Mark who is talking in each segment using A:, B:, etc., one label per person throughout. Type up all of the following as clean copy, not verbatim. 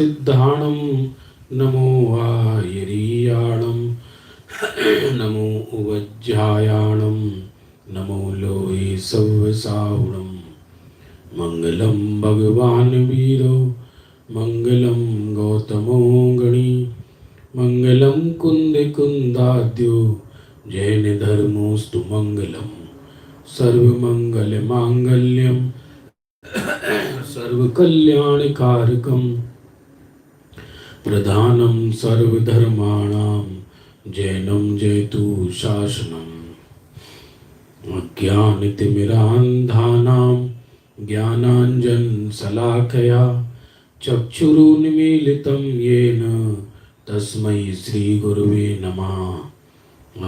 A: सिद्धाणं नमो आयरीयाणं नमो उवज्जायाणं नमो लोहे सव्वसाहुणं मंगलम भगवान वीरो मंगलम गौतमो गणी मंगलम कुंद कुंदाद्यो जैन धर्मोस्तु मंगलम सर्वमंगल मांगल्यम सर्वकल्याणकारकम प्रधानम सर्वधर्माणां जैनम जयतु शासनम अज्ञानतिमिरान्धानां ज्ञानाञ्जन शलाकया चक्षुरुन्मीलितं येन तस्मै श्रीगुरुवे नमः।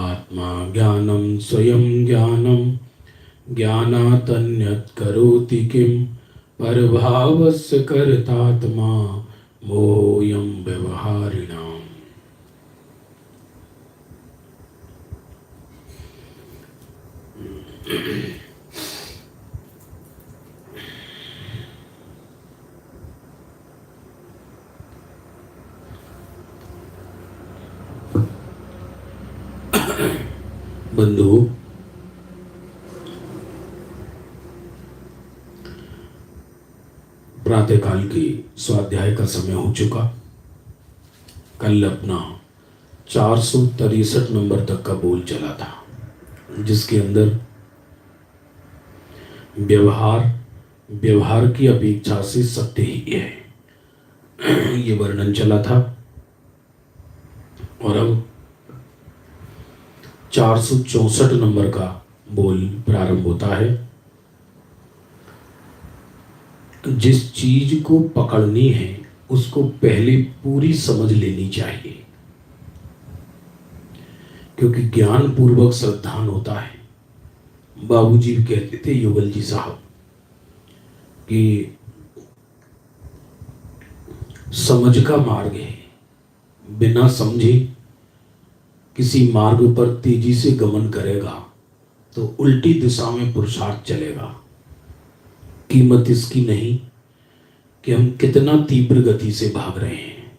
A: आत्मा ज्ञानं स्वयं ज्ञानं ज्ञानातन्यत् करोति किं परभावस्य कर्तात्मा मोऽयं व्यवहारिणाम्। बंधु, प्रातःकाल की स्वाध्याय का समय हो चुका। कल अपना 463 नंबर तक का बोल चला था, जिसके अंदर व्यवहार की अपेक्षा से सत्य ही है, ये वर्णन चला था। और अब 464 नंबर का बोल प्रारंभ होता है। जिस चीज को पकड़नी है उसको पहले पूरी समझ लेनी चाहिए, क्योंकि ज्ञान पूर्वक श्रद्धान होता है। बाबूजी भी कहते थे, युगल जी साहब, कि समझ का मार्ग है, बिना समझे किसी मार्ग पर तेजी से गमन करेगा तो उल्टी दिशा में पुरुषार्थ चलेगा। कीमत इसकी नहीं कि हम कितना तीव्र गति से भाग रहे हैं,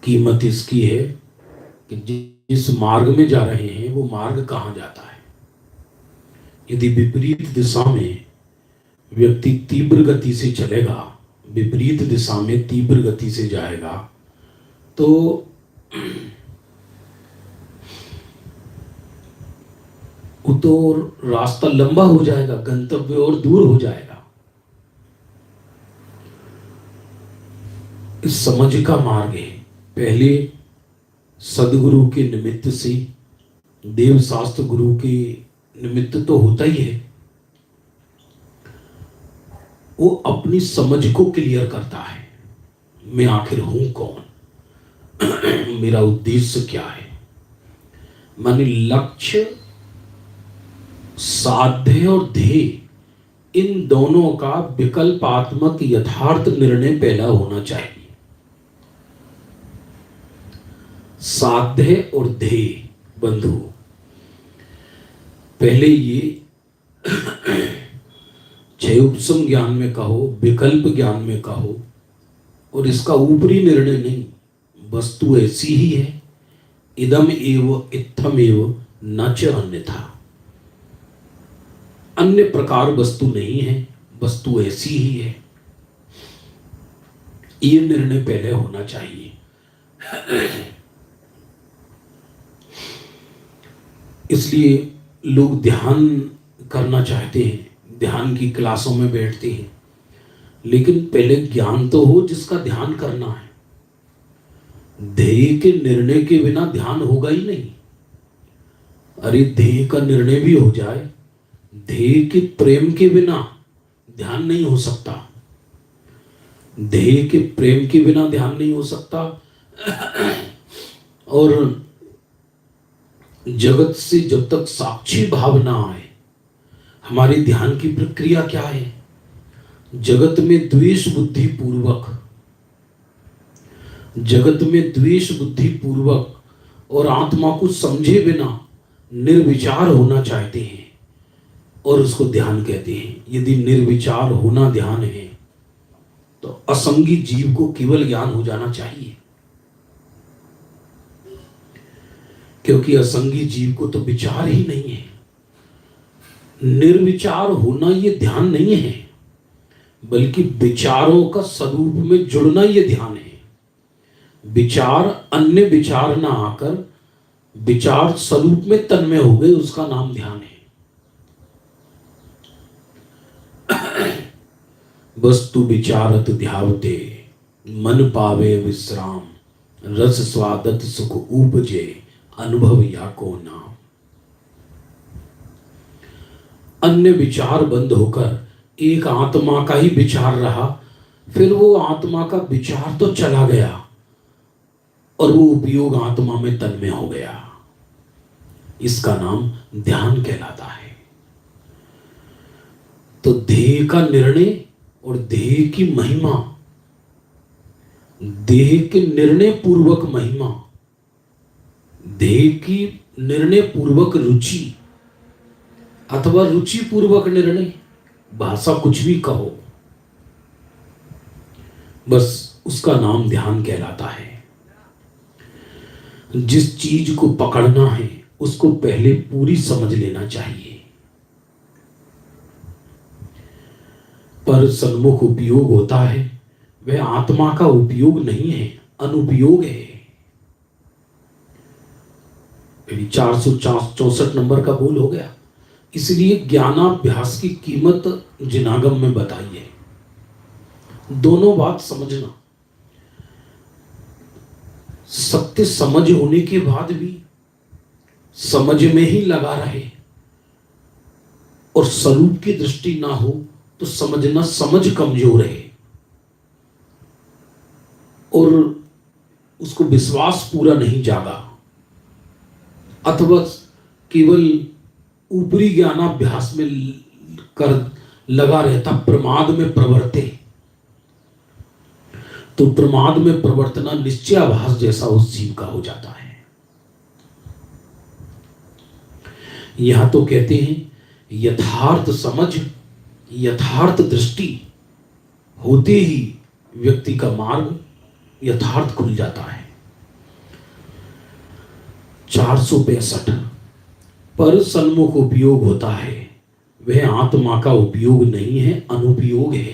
A: कीमत इसकी है कि जिस मार्ग में जा रहे हैं वो मार्ग कहाँ जाता है। यदि विपरीत दिशा में व्यक्ति तीव्र गति से चलेगा, विपरीत दिशा में तीव्र गति से जाएगा, तो रास्ता लंबा हो जाएगा, गंतव्य और दूर हो जाएगा। इस समझ का मार्ग है। पहले सदगुरु के निमित्त से, देव शास्त्र गुरु के निमित्त तो होता ही है, वो अपनी समझ को क्लियर करता है। मैं आखिर हूं कौन, मेरा उद्देश्य क्या है। माने लक्ष्य, साध्य और ध्येय, इन दोनों का विकल्पात्मक यथार्थ निर्णय पहला होना चाहिए। साध्य और ध्येय, बंधु, पहले ये क्षयोपम ज्ञान में कहो, विकल्प ज्ञान में कहो, और इसका ऊपरी निर्णय नहीं, वस्तु ऐसी ही है। इदम एव इत्थम एव न च अन्यथा, अन्य प्रकार वस्तु नहीं है, वस्तु ऐसी ही है। ये निर्णय पहले होना चाहिए। इसलिए लोग ध्यान करना चाहते हैं, ध्यान की क्लासों में बैठते हैं, लेकिन पहले ज्ञान तो हो जिसका ध्यान करना है। ध्येय के निर्णय के बिना ध्यान होगा ही नहीं। अरे ध्येय का निर्णय भी हो जाए, ध्येय के प्रेम के बिना ध्यान नहीं हो सकता। ध्येय के प्रेम के बिना ध्यान नहीं हो सकता। और जगत से जब तक साक्षी भाव ना आए, हमारी ध्यान की प्रक्रिया क्या है। जगत में द्वेष बुद्धि पूर्वक, जगत में द्वेष बुद्धि पूर्वक और आत्मा को समझे बिना निर्विचार होना चाहते हैं, और उसको ध्यान कहते हैं। यदि निर्विचार होना ध्यान है तो असंगी जीव को केवल ज्ञान हो जाना चाहिए, क्योंकि असंगी जीव को तो विचार ही नहीं है। निर्विचार होना ये ध्यान नहीं है, बल्कि विचारों का स्वरूप में जुड़ना ये ध्यान है। विचार अन्य विचार ना आकर विचार स्वरूप में तन्मय हो गए, उसका नाम ध्यान है। वस्तु विचारत ध्यावते मन पावे विश्राम, रस स्वादत सुख उपजे अनुभव या को नाम। अन्य विचार बंद होकर एक आत्मा का ही विचार रहा, फिर वो आत्मा का विचार तो चला गया और वो उपयोग आत्मा में तन्मय हो गया। इसका नाम ध्यान कहलाता है। तो देह का निर्णय और देह की महिमा, देह के निर्णय पूर्वक महिमा, देह की निर्णय पूर्वक रुचि अथवा रुचि पूर्वक निर्णय, भाषा कुछ भी कहो, बस उसका नाम ध्यान कहलाता है। जिस चीज को पकड़ना है उसको पहले पूरी समझ लेना चाहिए। पर सन्मुख उपयोग होता है, वह आत्मा का उपयोग नहीं है, अनुपयोग है। 464 नंबर का बोल हो गया। इसलिए ज्ञानाभ्यास की कीमत जिनागम में बताई है। दोनों बात समझना, सत्य समझ होने के बाद भी समझ में ही लगा रहे और स्वरूप की दृष्टि ना हो तो समझना समझ कमजोर है और उसको विश्वास पूरा नहीं जागा, अथवा केवल ऊपरी ज्ञानाभ्यास में कर लगा रहता, प्रमाद में प्रवर्ते, तो प्रमाद में प्रवर्तना निश्चयाभास जैसा उस जीव का हो जाता है। यहां तो कहते हैं यथार्थ समझ, यथार्थ दृष्टि होते ही व्यक्ति का मार्ग यथार्थ खुल जाता है। 465 पर सन्मुख उपयोग होता है, वह आत्मा का उपयोग नहीं है, अनुपयोग है।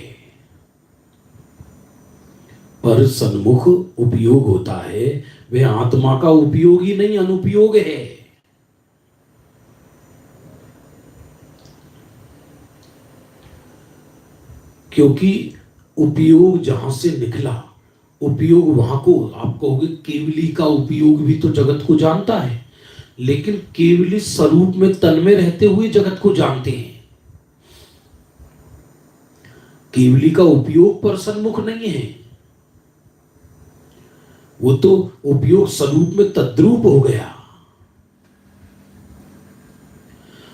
A: पर सन्मुख उपयोग होता है, वह आत्मा का उपयोग ही नहीं, अनुपयोग है। क्योंकि उपयोग जहां से निकला, उपयोग वहां को, आप कहोगे केवली का उपयोग भी तो जगत को जानता है, लेकिन केवली स्वरूप में तन्मय रहते हुए जगत को जानते हैं। केवली का उपयोग पर सन्मुख नहीं है, वो तो उपयोग स्वरूप में तद्रूप हो गया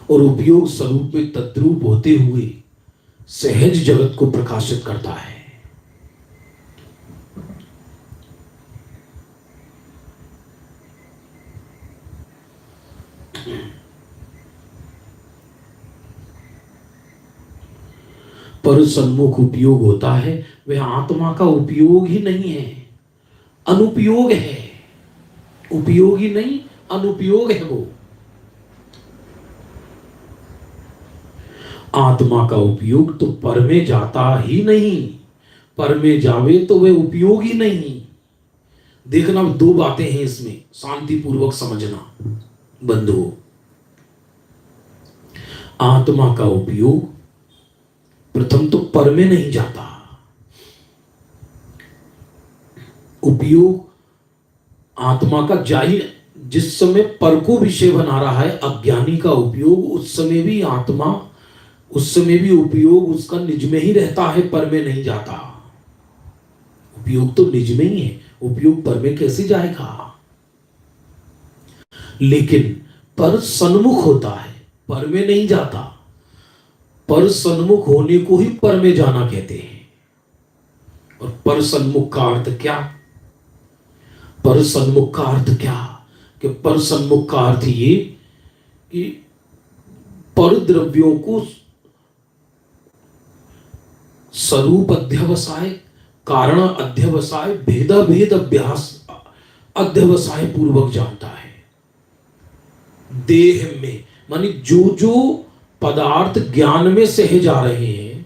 A: और उपयोग स्वरूप में तद्रूप होते हुए सहज जगत को प्रकाशित करता है। पर सन्मुख उपयोग होता है, वह आत्मा का उपयोग ही नहीं है, अनुपयोग है। उपयोग ही नहीं, अनुपयोग है वो। आत्मा का उपयोग तो पर में जाता ही नहीं, पर में जावे तो वह उपयोग ही नहीं। देखना, दो बातें हैं इसमें, शांतिपूर्वक समझना बंधुओं। आत्मा का उपयोग प्रथम तो पर में नहीं जाता। उपयोग आत्मा का जाहिर, जिस समय पर को विषय बना रहा है अज्ञानी का उपयोग, उस समय भी आत्मा, उस समय भी उपयोग उसका निज में ही रहता है, पर में नहीं जाता। उपयोग तो निज में ही है, उपयोग पर में कैसे जाएगा। लेकिन पर सन्मुख होता है, पर में नहीं जाता। पर सन्मुख होने को ही पर में जाना कहते हैं। और पर सन्मुख का अर्थ क्या? पर सन्मुख का अर्थ क्या? कि पर सन्मुख का अर्थ ये कि पर द्रव्यों को स्वरूप अध्यवसाय कारण अध्यवसाय भेदा भेद अभ्यास अध्यवसाय पूर्वक जानता है। देह में मानी जो जो पदार्थ ज्ञान में सहे जा रहे हैं,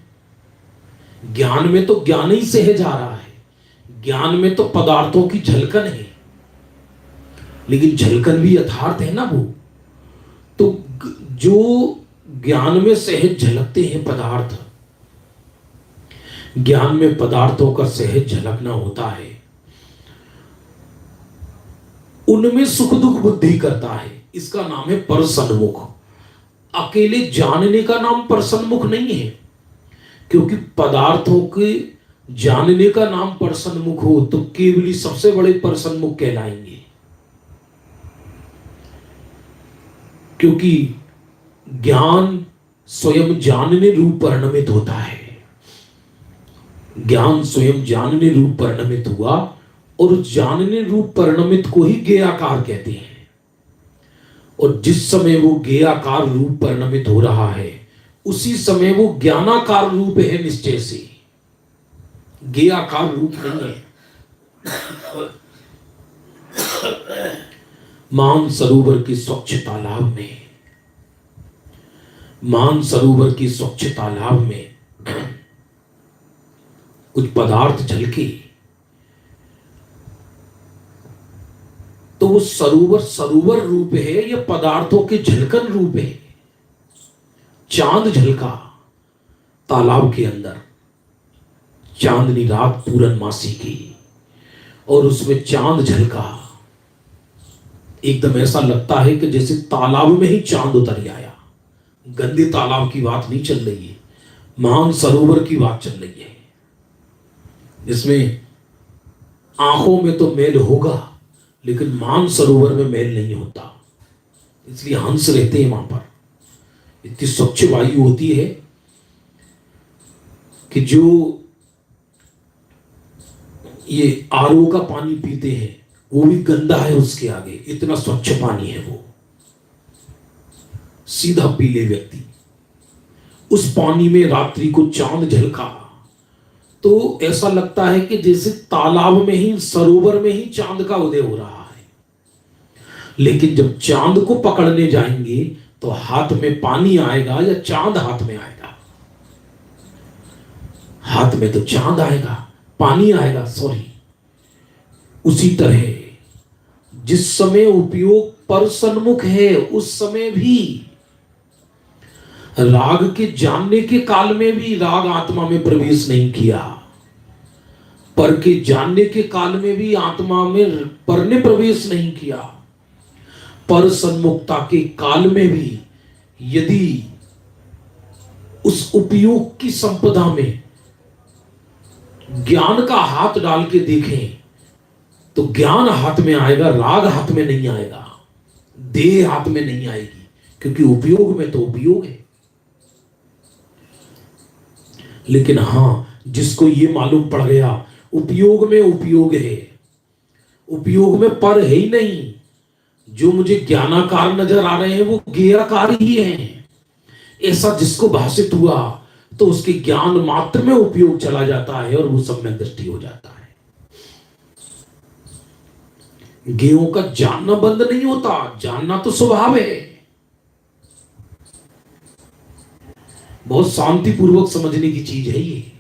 A: ज्ञान में तो ज्ञान ही सहे जा रहा है, ज्ञान में तो पदार्थों की झलकन है, लेकिन झलकन भी यथार्थ है ना वो। तो जो ज्ञान में सहज झलकते हैं पदार्थ, ज्ञान में पदार्थों का सहज झलकना होता है, उनमें सुख दुख बुद्धि करता है, इसका नाम है परसन्मुख। अकेले जानने का नाम परसन्मुख नहीं है, क्योंकि पदार्थों के जानने का नाम परसन्मुख हो तो केवली सबसे बड़े परसन्मुख कहलाएंगे, क्योंकि ज्ञान स्वयं जानने रूप परिणमित होता है। ज्ञान स्वयं जानने रूप परिणमित हुआ और उस जानने रूप परिणमित को ही ज्ञेयाकार कहते हैं। और जिस समय वो ज्ञेयाकार रूप परिणमित हो रहा है उसी समय वो ज्ञानाकार रूप है निश्चय से, ज्ञेयाकार रूप नहीं है। मान सरोवर की स्वच्छ तालाब में, मान सरोवर की स्वच्छ तालाब में कुछ पदार्थ झलके तो वो सरोवर सरोवर रूप है या पदार्थों के झलकन रूप है। चांद झलका तालाब के अंदर, चांदनी रात पूरनमासी की, और उसमें चांद झलका, एकदम ऐसा लगता है कि जैसे तालाब में ही चांद उतर आया। गंदे तालाब की बात नहीं चल रही है, मान सरोवर की बात चल रही है, जिसमें आंखों में तो मैल होगा लेकिन मान सरोवर में मैल नहीं होता, इसलिए हंस रहते हैं वहां पर। इतनी स्वच्छ वायु होती है कि जो ये आरओ का पानी पीते हैं वो भी गंदा है उसके आगे, इतना स्वच्छ पानी है वो, सीधा पी ले व्यक्ति। उस पानी में रात्रि को चांद झलका तो ऐसा लगता है कि जैसे तालाब में ही, सरोवर में ही चांद का उदय हो रहा है। लेकिन जब चांद को पकड़ने जाएंगे तो हाथ में पानी आएगा या चांद हाथ में आएगा? हाथ में तो चांद आएगा, पानी आएगा, सॉरी। उसी तरह जिस समय उपयोग पर सन्मुख है उस समय भी, राग के जानने के काल में भी राग आत्मा में प्रवेश नहीं किया, पर के जानने के काल में भी आत्मा में पर ने प्रवेश नहीं किया, पर सन्मुखता के काल में भी यदि उस उपयोग की संपदा में ज्ञान का हाथ डाल के देखें तो ज्ञान हाथ में आएगा, राग हाथ में नहीं आएगा, देह हाथ में नहीं आएगी, क्योंकि उपयोग में तो उपयोग है। लेकिन हां, जिसको ये मालूम पड़ गया उपयोग में उपयोग है, उपयोग में पर है ही नहीं, जो मुझे ज्ञानाकार नजर आ रहे हैं वो ज्ञेयाकार ही हैं, ऐसा जिसको भाषित हुआ तो उसके ज्ञान मात्र में उपयोग चला जाता है और वो सब में दृष्टि हो जाता है। ज्ञेयों का जानना बंद नहीं होता, जानना तो स्वभाव है। बहुत शांति पूर्वक समझने की चीज है ये,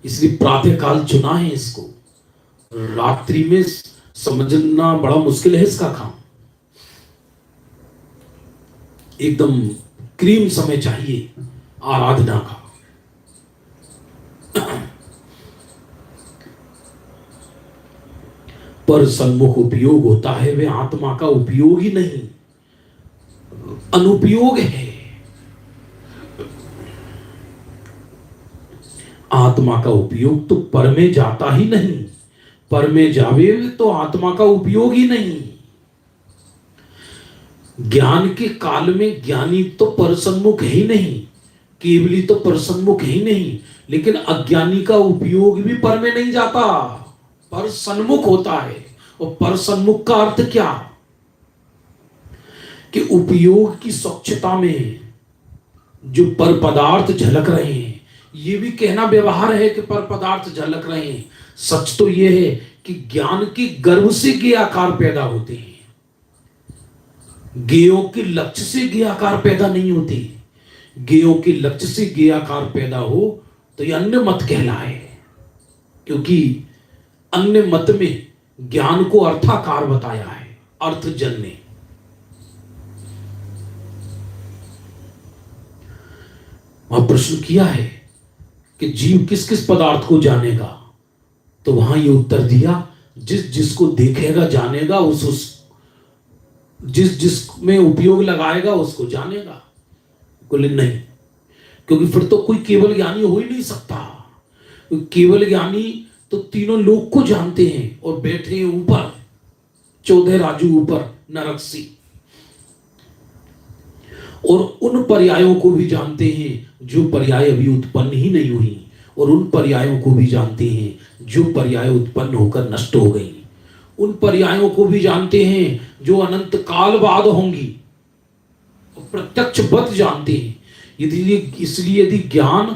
A: इसलिए प्रातः काल चुना है इसको। रात्रि में समझना बड़ा मुश्किल है इसका काम, एकदम क्रीम समय चाहिए आराधना का। पर सन्मुख उपयोग होता है, वे आत्मा का उपयोग ही नहीं, अनुपयोग है। आत्मा का उपयोग तो पर में जाता ही नहीं, पर में जावे तो आत्मा का उपयोग ही नहीं। ज्ञान के काल में ज्ञानी तो परसन्मुख है ही नहीं, केवली तो परसन्मुख है ही नहीं, लेकिन अज्ञानी का उपयोग भी पर में नहीं जाता, पर सन्मुख होता है। और पर सन्मुख का अर्थ क्या? कि उपयोग की स्वच्छता में जो पर पदार्थ झलक रहे हैं ये भी कहना व्यवहार है कि पर पदार्थ झलक रहे हैं। सच तो ये है कि ज्ञान के गर्भ से ज्ञेय आकार पैदा होते हैं, ज्ञेयों के लक्ष्य से ज्ञेय आकार पैदा नहीं होते। ज्ञेयों के लक्ष्य से ज्ञेय आकार पैदा हो तो ये अन्य मत कहलाए, क्योंकि अन्य मत में ज्ञान को अर्थाकार बताया है, अर्थजन्य। वहां प्रश्न किया है कि जीव किस किस पदार्थ को जानेगा, तो वहां ये उत्तर दिया, जिस जिसको देखेगा जानेगा, उस जिस जिसमें उपयोग लगाएगा उसको जानेगा। बोले नहीं, क्योंकि फिर तो कोई केवल ज्ञानी हो ही नहीं सकता। केवल ज्ञानी तो तीनों लोक को जानते हैं और बैठे हैं ऊपर, 14 राजू ऊपर नरकसी, और उन पर्यायों को भी जानते हैं जो पर्याय अभी उत्पन्न ही नहीं हुई, और उन पर्यायों को भी जानते हैं जो पर्याय उत्पन्न होकर नष्ट हो गई, उन पर्यायों को भी जानते हैं जो अनंत काल बाद होंगी, प्रत्यक्ष बत जानते हैं। इसलिए यदि ज्ञान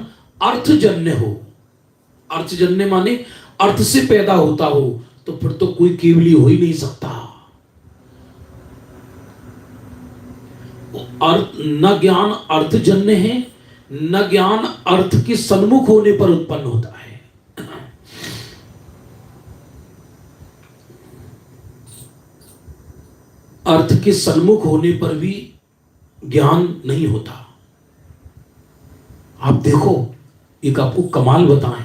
A: अर्थजन्य हो, अर्थजन्य माने अर्थ से पैदा होता हो, तो फिर तो कोई केवली हो ही नहीं सकता। न ज्ञान अर्थजन्य है, न ज्ञान अर्थ के सन्मुख होने पर उत्पन्न होता है। अर्थ के सन्मुख होने पर भी ज्ञान नहीं होता। आप देखो, एक आपको कमाल बताएं,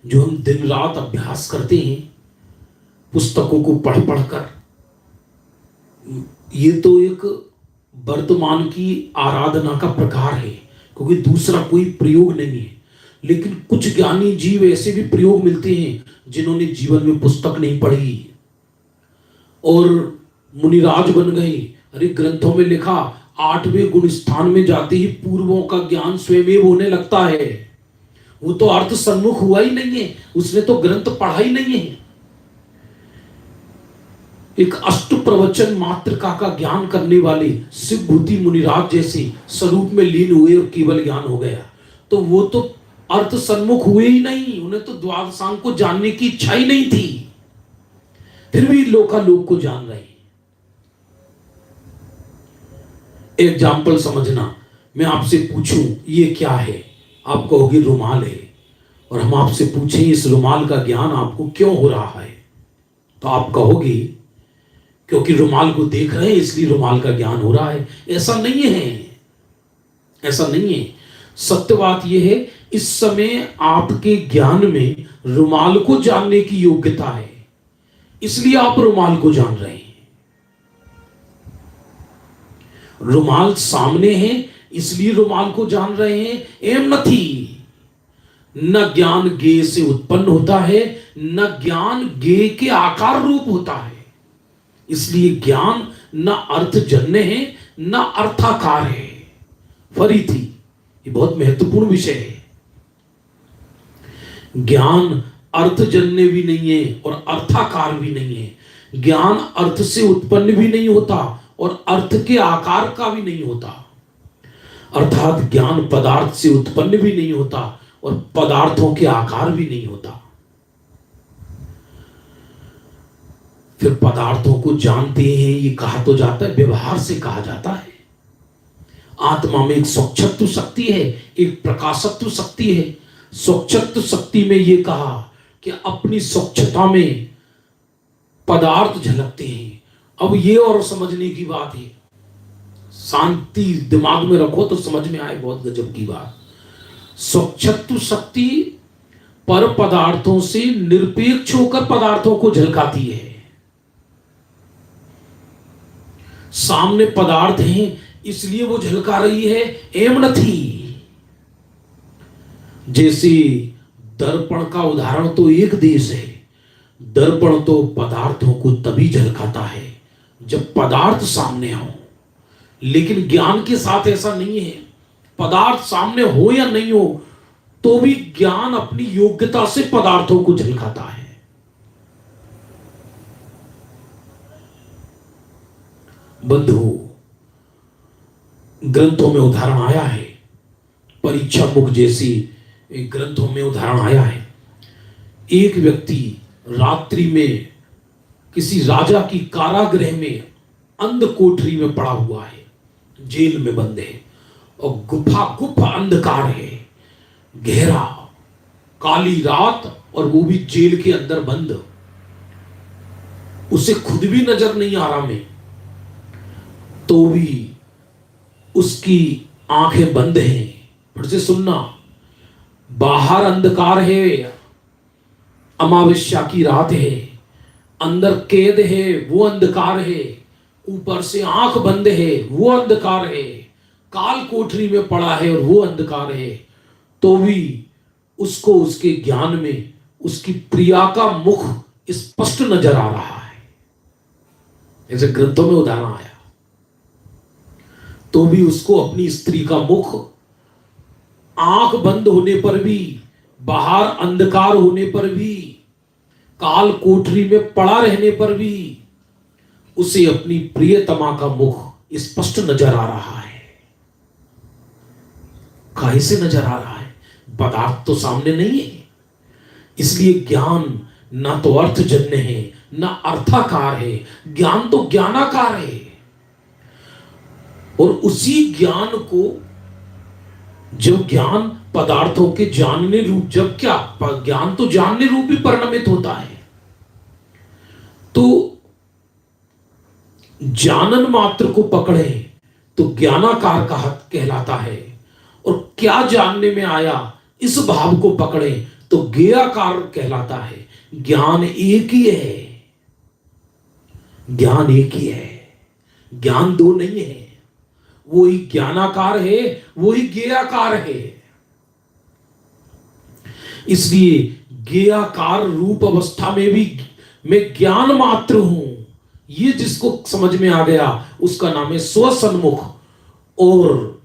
A: जो हम दिन रात अभ्यास करते हैं पुस्तकों को पढ़ पढ़कर, ये तो एक वर्तमान की आराधना का प्रकार है, क्योंकि दूसरा कोई प्रयोग नहीं है। लेकिन कुछ ज्ञानी जीव ऐसे भी प्रयोग मिलते हैं जिन्होंने जीवन में पुस्तक नहीं पढ़ी और मुनिराज बन गए। अरे ग्रंथों में लिखा, 8वें गुण स्थान में जाते ही पूर्वों का ज्ञान स्वयं होने लगता है। वो तो अर्थ सन्मुख हुआ ही नहीं है, उसने तो ग्रंथ पढ़ा ही नहीं है। एक अष्ट प्रवचन मात्रका का ज्ञान करने वाले शिवभूति मुनिराज जैसे स्वरूप में लीन हुए और केवल ज्ञान हो गया, तो वो तो अर्थ सन्मुख हुए ही नहीं, उन्हें तो द्वादशांग को जानने की इच्छा ही नहीं थी, फिर भी लोकालोक को जान रहे। एग्जाम्पल समझना, मैं आपसे पूछूं ये क्या है, आप कहोगे रुमाल है, और हम आपसे पूछें इस रुमाल का ज्ञान आपको क्यों हो रहा है, तो आप कहोगे क्योंकि रुमाल को देख रहे हैं इसलिए रुमाल का ज्ञान हो रहा है। ऐसा नहीं है, ऐसा नहीं है। सत्य बात यह है, इस समय आपके ज्ञान में रुमाल को जानने की योग्यता है, इसलिए आप रुमाल को जान रहे हैं। रुमाल सामने है इसलिए रुमाल को जान रहे हैं, एम नथी। न ज्ञान गे से उत्पन्न होता है, न ज्ञान गे के आकार रूप होता है, इसलिए ज्ञान न अर्थजन्य है न अर्थाकार है। फरी थी, ये बहुत महत्वपूर्ण विषय है। ज्ञान अर्थजन्य भी नहीं है और अर्थाकार भी नहीं है। ज्ञान अर्थ से उत्पन्न भी नहीं होता और अर्थ के आकार का भी नहीं होता, अर्थात ज्ञान पदार्थ से उत्पन्न भी नहीं होता और पदार्थों के आकार भी नहीं होता। फिर पदार्थों को जानते हैं, ये कहा तो जाता है, व्यवहार से कहा जाता है। आत्मा में एक स्वच्छत्व शक्ति है, एक प्रकाशत्व शक्ति है। स्वच्छत्व शक्ति में ये कहा कि अपनी स्वच्छता में पदार्थ झलकते हैं। अब ये और समझने की बात है, शांति दिमाग में रखो तो समझ में आए, बहुत गजब की बात। स्वच्छत्व शक्ति पर पदार्थों से निरपेक्ष होकर पदार्थों को झलकाती है। सामने पदार्थ हैं इसलिए वो झलका रही है, एम नथी। जैसे दर्पण का उदाहरण तो एक देश है। दर्पण तो पदार्थों को तभी झलकाता है जब पदार्थ सामने हो, लेकिन ज्ञान के साथ ऐसा नहीं है। पदार्थ सामने हो या नहीं हो तो भी ज्ञान अपनी योग्यता से पदार्थों को झलकाता है। बंधु, ग्रंथों में उदाहरण आया है, परीक्षा मुख जैसी एक ग्रंथों में उदाहरण आया है, एक व्यक्ति रात्रि में किसी राजा की कारागृह में अंध कोठरी में पड़ा हुआ है, जेल में बंद है, और गुफा अंधकार है, गहरा, काली रात, और वो भी जेल के अंदर बंद, उसे खुद भी नजर नहीं आ रहा में, तो भी उसकी आंखें बंद हैं। फिर से सुनना, बाहर अंधकार है, अमावस्या की रात है, अंदर कैद है, वो अंधकार है, ऊपर से आंख बंद है, वो अंधकार है, काल कोठरी में पड़ा है और वो अंधकार है, तो भी उसको उसके ज्ञान में उसकी प्रिया का मुख स्पष्ट नजर आ रहा है। ऐसे ग्रंथों में उदाहरण आया। तो भी उसको अपनी स्त्री का मुख, आंख बंद होने पर भी, बाहर अंधकार होने पर भी, काल कोठरी में पड़ा रहने पर भी, उसे अपनी प्रियतमा का मुख स्पष्ट नजर आ रहा है। काहे से नजर आ रहा है? पदार्थ तो सामने नहीं है। इसलिए ज्ञान ना तो अर्थजन्य है ना अर्थाकार है, ज्ञान तो ज्ञानाकार है। और उसी ज्ञान को, जब ज्ञान पदार्थों के जानने रूप, जब क्या ज्ञान तो जानने रूप भी परिणमित होता है, तो जानन मात्र को पकड़े तो ज्ञानाकार का हक कहलाता है, और क्या जानने में आया इस भाव को पकड़े तो ज्ञेयाकार कहलाता है। ज्ञान एक ही है, ज्ञान एक ही है, ज्ञान दो नहीं है। वो ही ज्ञानाकार है, वो ही ज्ञेयाकार है। इसलिए ज्ञेयाकार रूप अवस्था में भी मैं ज्ञान मात्र हूं, ये जिसको समझ में आ गया उसका नाम है स्वसन्मुख। और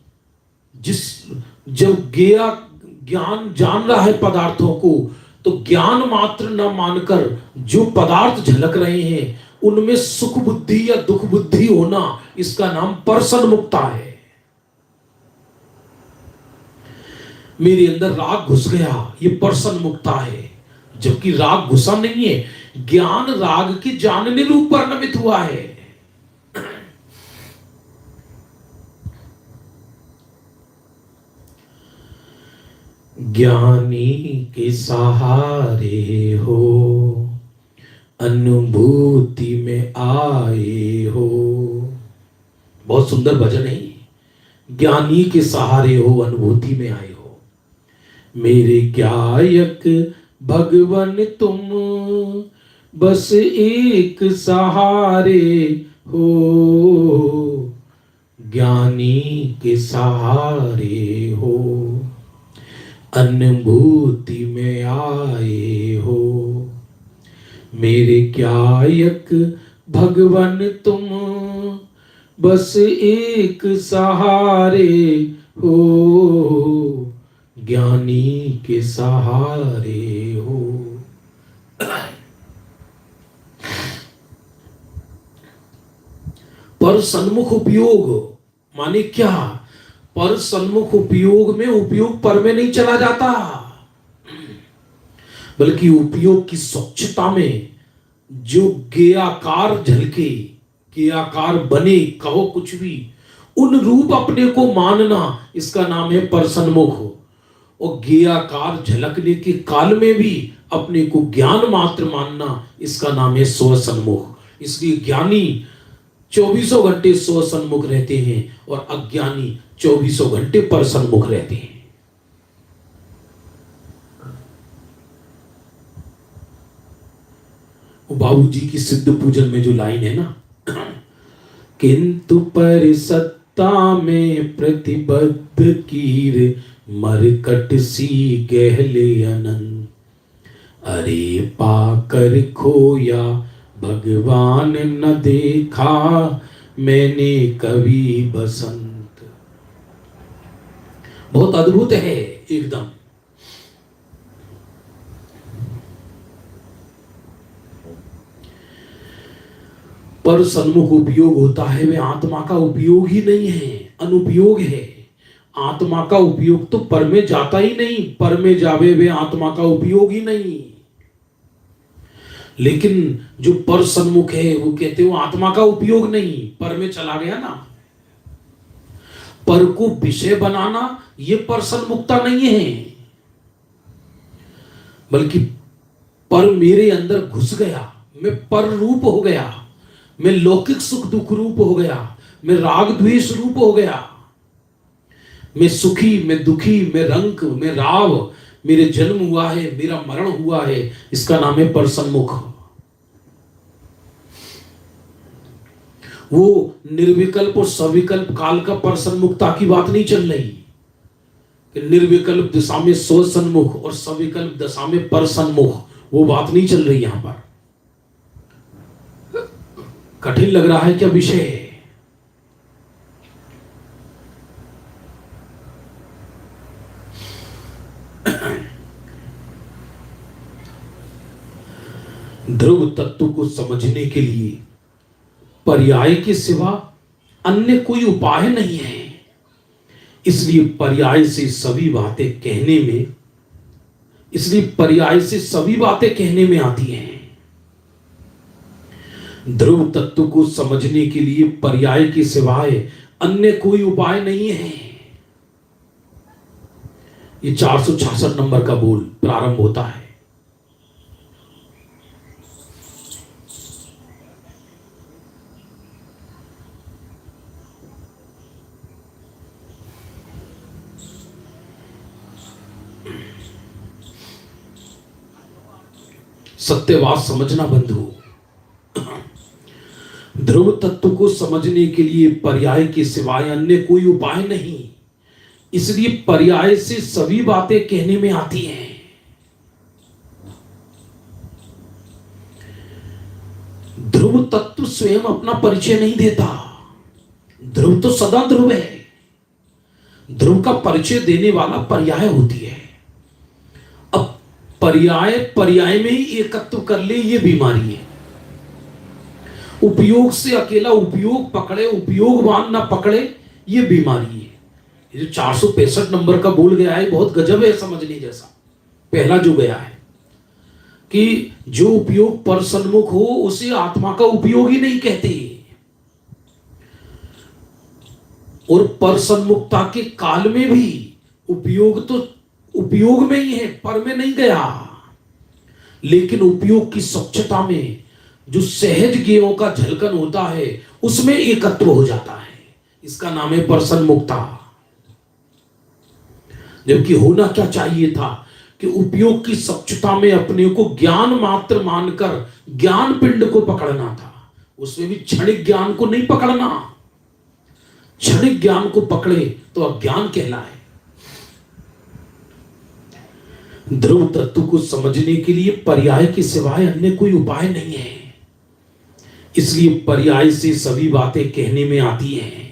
A: जब ज्ञान जान रहा है पदार्थों को, तो ज्ञान मात्र न मानकर जो पदार्थ झलक रहे हैं उनमें सुख बुद्धि या दुख बुद्धि होना, इसका नाम परसन्मुखता है। मेरे अंदर राग घुस गया, ये परसन्मुखता है, जबकि राग घुसा नहीं है, ज्ञान राग के जानने रूप परिणमित हुआ है। ज्ञानी के सहारे हो, अनुभूति में आए हो। बहुत सुंदर भजन है। ज्ञानी के सहारे हो, अनुभूति में आए हो। मेरे गायक भगवन तुम बस एक सहारे हो, ज्ञानी के सहारे हो, अनुभूति में आए हो। मेरे गायक भगवन तुम बस एक सहारे हो, ज्ञानी के सहारे हो। पर सन्मुख उपयोग माने क्या? पर सन्मुख उपयोग में उपयोग पर में नहीं चला जाता, बल्कि उपयोग की स्वच्छता में जो ज्ञेयाकार झलके, ज्ञेयाकार बने, कहो कुछ भी, उन रूप अपने को मानना, इसका नाम है परसन्मुख। और ज्ञेयाकार झलकने के काल में भी अपने को ज्ञान मात्र मानना, इसका नाम है स्वसन्मुख। इसलिए ज्ञानी 24 घंटे स्वसन्मुख रहते हैं और अज्ञानी 24 घंटे परसन्मुख रहते हैं। बाबूजी की सिद्ध पूजन में जो लाइन है ना, किंतु पर सत्ता में प्रतिबद्ध कीर मरकट सी गहले अनंत, अरे पाकर खोया भगवान न देखा मैंने कभी बसंत। बहुत अद्भुत है एकदम। पर सन्मुख उपयोग होता है, वे आत्मा का उपयोग ही नहीं है, अनुपयोग है। आत्मा का उपयोग तो पर में जाता ही नहीं, पर में जावे वे आत्मा का उपयोग ही नहीं। लेकिन जो पर सन्मुख है वो कहते हो आत्मा का उपयोग नहीं, पर में चला गया ना। पर को विषय बनाना ये पर सन्मुखता नहीं है, बल्कि पर मेरे अंदर घुस गया, मैं पर रूप हो गया, मैं लौकिक सुख दुख रूप हो गया, मैं राग द्वेष रूप हो गया, मैं सुखी, मैं दुखी, मैं रंग, मैं राव, मेरे जन्म हुआ है, मेरा मरण हुआ है, इसका नाम है पर सन्मुख। वो निर्विकल्प और सविकल्प काल का पर सन्मुखता की बात नहीं चल रही कि निर्विकल्प दिशा में स्व सन्मुख और सविकल्प दशा में पर सन्मुख, वो बात नहीं चल रही यहां पर। कठिन लग रहा है क्या विषय? ध्रुव तत्व को समझने के लिए पर्याय के सिवा अन्य कोई उपाय नहीं है। इसलिए पर्याय से सभी बातें कहने में आती हैं। ध्रुव तत्व को समझने के लिए पर्याय के सिवाय अन्य कोई उपाय नहीं है। ये 466 नंबर का बोल प्रारंभ होता है। सत्यवाद समझना बंधु, ध्रुव तत्व को समझने के लिए पर्याय के सिवाय अन्य कोई उपाय नहीं, इसलिए पर्याय से सभी बातें कहने में आती हैं। ध्रुव तत्व स्वयं अपना परिचय नहीं देता। ध्रुव तो सदा ध्रुव है। ध्रुव का परिचय देने वाला पर्याय होती है। अब पर्याय में ही एकत्व कर ले, ये बीमारी है। उपयोग से अकेला उपयोग पकड़े, उपयोगवान ना पकड़े, ये बीमारी है। ये जो 465 नंबर का बोल गया है बहुत गजब है समझने जैसा। पहला जो गया है कि जो उपयोग पर सन्मुख हो उसे आत्मा का उपयोग ही नहीं कहते, और पर सन्मुखता के काल में भी उपयोग तो उपयोग में ही है, पर में नहीं गया। लेकिन उपयोग की स्वच्छता में जो सहज ज्ञेयों का झलकन होता है उसमें एकत्व हो जाता है। इसका नाम है पर सन्मुखता। जबकि होना क्या चाहिए था कि उपयोग की स्वच्छता में अपने को ज्ञान मात्र मानकर ज्ञान पिंड को पकड़ना था। उसमें भी क्षणिक ज्ञान को नहीं पकड़ना। क्षणिक ज्ञान को पकड़े तो अज्ञान कहलाए। ध्रुव तत्व को समझने के लिए पर्याय के सिवाय अन्य कोई उपाय नहीं है, इसलिए पर्याय से सभी बातें कहने में आती हैं।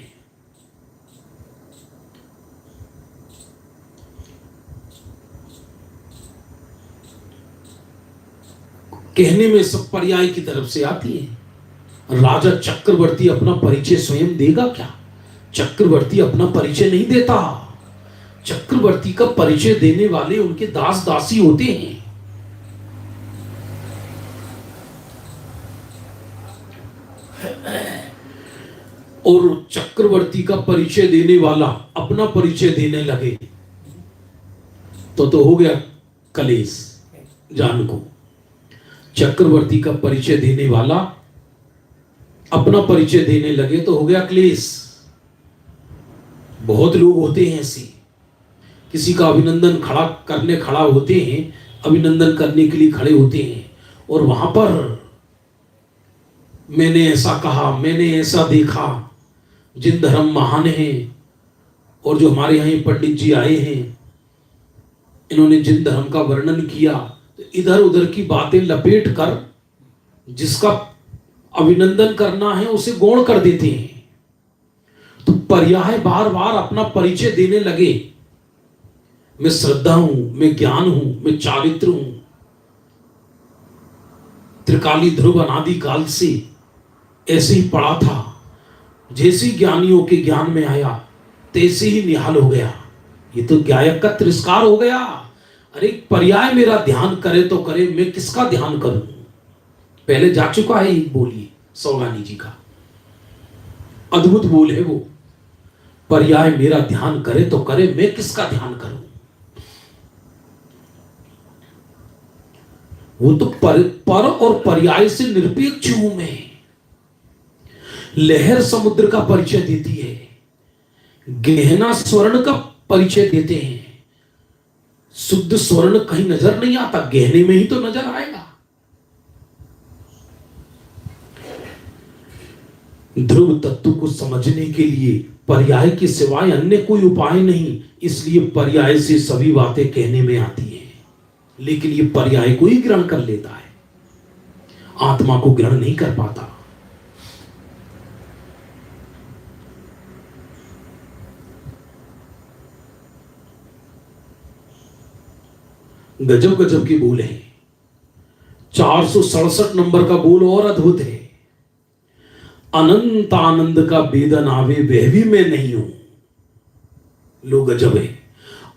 A: कहने में सब पर्याय की तरफ से आती है। राजा चक्रवर्ती अपना परिचय स्वयं देगा क्या? चक्रवर्ती अपना परिचय नहीं देता। चक्रवर्ती का परिचय देने वाले उनके दास दासी होते हैं। और चक्रवर्ती का परिचय देने वाला अपना परिचय देने लगे तो हो गया कलेश। जान को चक्रवर्ती का परिचय देने वाला अपना परिचय देने लगे तो हो गया क्लेश। बहुत लोग होते हैं ऐसे, किसी का अभिनंदन खड़ा होते हैं, अभिनंदन करने के लिए खड़े होते हैं, और वहां पर मैंने ऐसा कहा, मैंने ऐसा देखा, जिन धर्म महान हैं, और जो हमारे यहाँ पंडित जी आए हैं इन्होंने जिन धर्म का वर्णन किया, तो इधर उधर की बातें लपेट कर जिसका अभिनंदन करना है उसे गौण कर देते हैं। तो पर्याय बार बार अपना परिचय देने लगे। मैं श्रद्धा हूं, मैं ज्ञान हूं, मैं चारित्र हूं। त्रिकाली ध्रुव अनादि काल से ऐसे ही पड़ा था। जैसे ज्ञानियों के ज्ञान में आया तैसे ही निहाल हो गया। ये तो गायक का तिरस्कार हो गया। अरे पर्याय मेरा ध्यान करे तो करे, मैं किसका ध्यान करूं। पहले जा चुका है एक बोली सौगानी जी का, अद्भुत बोल है वो। पर्याय मेरा ध्यान करे तो करे, मैं किसका ध्यान करूं। वो तो पर और पर्याय से निरपेक्ष हूं मैं। लहर समुद्र का परिचय देती है, गहना स्वर्ण का परिचय देते हैं। शुद्ध स्वर्ण कहीं नजर नहीं आता, गहने में ही तो नजर आएगा। ध्रुव तत्व को समझने के लिए पर्याय के सिवाय अन्य कोई उपाय नहीं, इसलिए पर्याय से सभी बातें कहने में आती हैं। लेकिन ये पर्याय को ही ग्रहण कर लेता है, आत्मा को ग्रहण नहीं कर पाता। गजब गजब के बोल हैं। 467 नंबर का बोल और अद्भुत है। अनंत आनंद का बेदन आवे वह भी मैं नहीं हूं। लो गजब है।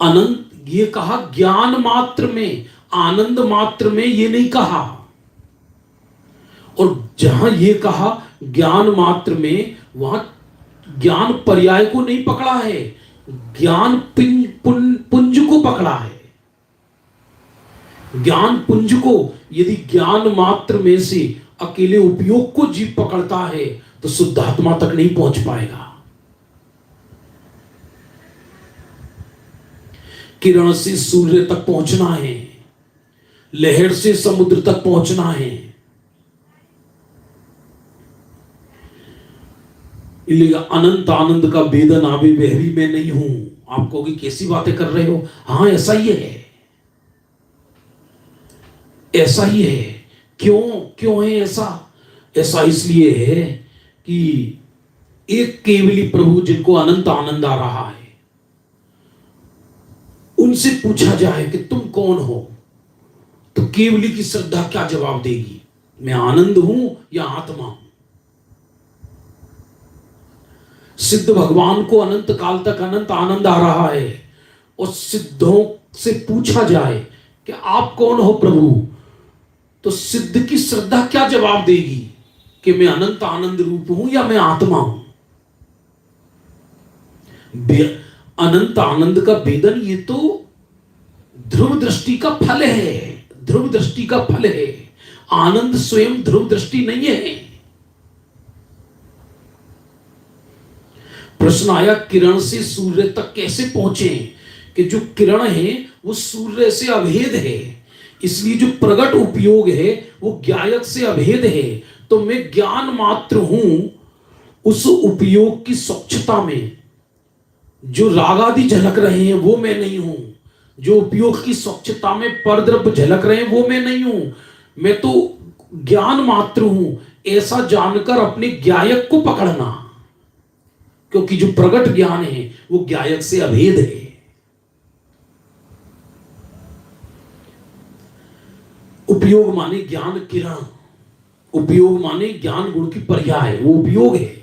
A: अनंत ये कहा ज्ञान मात्र में, आनंद मात्र में ये नहीं कहा। और जहां ये कहा ज्ञान मात्र में, वहां ज्ञान पर्याय को नहीं पकड़ा है, ज्ञान पुंज को पकड़ा है। ज्ञान पुंज को यदि ज्ञान मात्र में से अकेले उपयोग को जीव पकड़ता है तो शुद्धात्मा तक नहीं पहुंच पाएगा। किरण से सूर्य तक पहुंचना है, लहर से समुद्र तक पहुंचना है। इसलिए अनंत आनंद का वेदन आवे वह भी मैं नहीं हूं। आप कहोगे कैसी बातें कर रहे हो। हां ऐसा ही है, ऐसा ही है। क्यों है ऐसा? ऐसा इसलिए है कि एक केवली प्रभु जिनको अनंत आनंद आ रहा है, उनसे पूछा जाए कि तुम कौन हो, तो केवली की श्रद्धा क्या जवाब देगी? मैं आनंद हूं या आत्मा हूं? सिद्ध भगवान को अनंत काल तक अनंत आनंद आ रहा है, और सिद्धों से पूछा जाए कि आप कौन हो प्रभु, तो सिद्ध की श्रद्धा क्या जवाब देगी कि मैं अनंत आनंद रूप हूं या मैं आत्मा हूं? अनंत आनंद का वेदन ये तो ध्रुव दृष्टि का फल है, ध्रुव दृष्टि का फल है। आनंद स्वयं ध्रुव दृष्टि नहीं है। प्रश्न आया किरण से सूर्य तक कैसे पहुंचे, कि जो किरण है वो सूर्य से अभेद है, इसलिए जो प्रगट उपयोग है वो ज्ञायक से अभेद है। तो मैं ज्ञान मात्र हूं। उस उपयोग की स्वच्छता में जो रागादि झलक रहे हैं वो मैं नहीं हूं। जो उपयोग की स्वच्छता में परद्रव्य झलक रहे हैं वो मैं नहीं हूं। मैं तो ज्ञान मात्र हूं, ऐसा जानकर अपने ज्ञायक को पकड़ना, क्योंकि जो प्रगट ज्ञान है वो ज्ञायक से अभेद है। उपयोग माने ज्ञान किरण, उपयोग माने ज्ञान गुण की पर्याय, वो उपयोग है।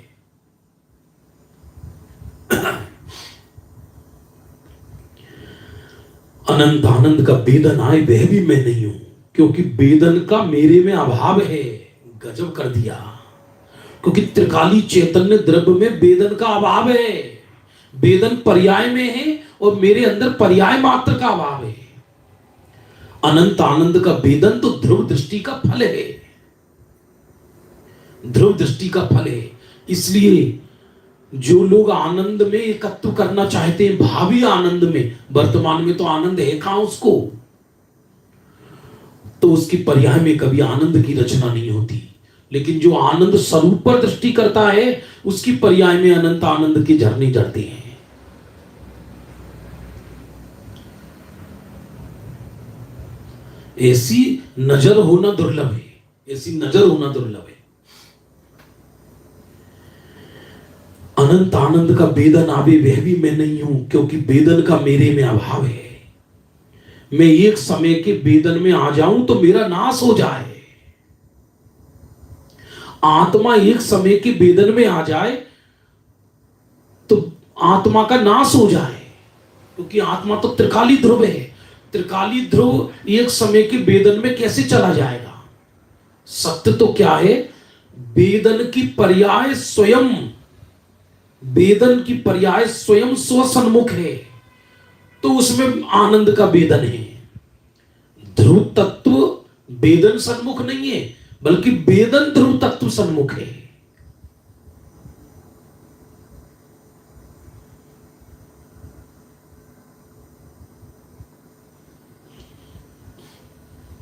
A: अनंत आनंद का वेदन आए वह भी मैं नहीं हूं, क्योंकि वेदन का मेरे में अभाव है। गजब कर दिया, क्योंकि त्रिकाली चैतन्य द्रव्य में वेदन का अभाव है। वेदन पर्याय में है और मेरे अंदर पर्याय मात्र का अभाव है। अनंत आनंद का वेदन तो ध्रुव दृष्टि का फल है, ध्रुव दृष्टि का फल है। इसलिए जो लोग आनंद में एकत्व करना चाहते हैं, भावी आनंद में, वर्तमान में तो आनंद है कहां उसको, तो उसकी पर्याय में कभी आनंद की रचना नहीं होती। लेकिन जो आनंद स्वरूप पर दृष्टि करता है उसकी पर्याय में अनंत आनंद के झरने झरते हैं। ऐसी नजर होना दुर्लभ है, ऐसी नजर होना दुर्लभ है। अनंत आनंद का वेदन आवे वह भी मैं नहीं हूं, क्योंकि वेदन का मेरे में अभाव है। मैं एक समय के वेदन में आ जाऊं तो मेरा नाश हो जाए। आत्मा एक समय के वेदन में आ जाए तो आत्मा का नाश हो जाए, क्योंकि आत्मा तो त्रिकाली ध्रुव है। त्रिकाली ध्रुव एक समय के वेदन में कैसे चला जाएगा? सत्य तो क्या है, वेदन की पर्याय स्वयं, वेदन की पर्याय स्वयं स्वसन्मुख है, तो उसमें आनंद का वेदन है। ध्रुव तत्व वेदन सन्मुख नहीं है, बल्कि वेदन ध्रुव तत्व सन्मुख है।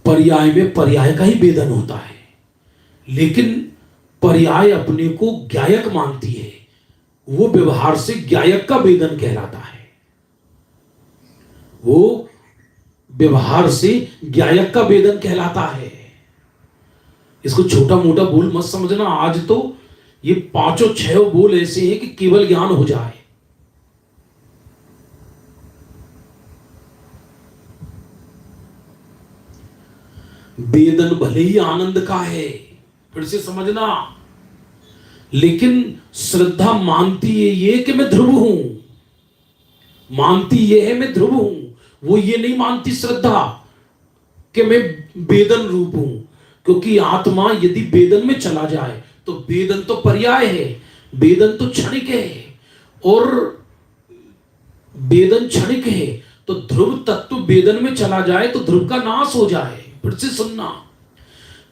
A: पर्याय में पर्याय का ही वेदन होता है, लेकिन पर्याय अपने को ज्ञायक मानती है, वो व्यवहार से ज्ञायक का वेदन कहलाता है। वो व्यवहार से ज्ञायक का वेदन कहलाता है। इसको छोटा मोटा बोल मत समझना। आज तो ये पांचों छह बोल ऐसे हैं कि केवल ज्ञान हो जाए। वेदन भले ही आनंद का है, फिर से समझना, लेकिन श्रद्धा मानती है ये कि मैं ध्रुव हूं, मानती ये है मैं ध्रुव हूं। वो ये नहीं मानती श्रद्धा कि मैं वेदन रूप हूं, क्योंकि आत्मा यदि वेदन में चला जाए तो वेदन तो पर्याय है, वेदन तो क्षणिक है, और वेदन क्षणिक है, तो ध्रुव तत्व वेदन में चला जाए तो ध्रुव का नाश हो जाए। फिर से सुनना,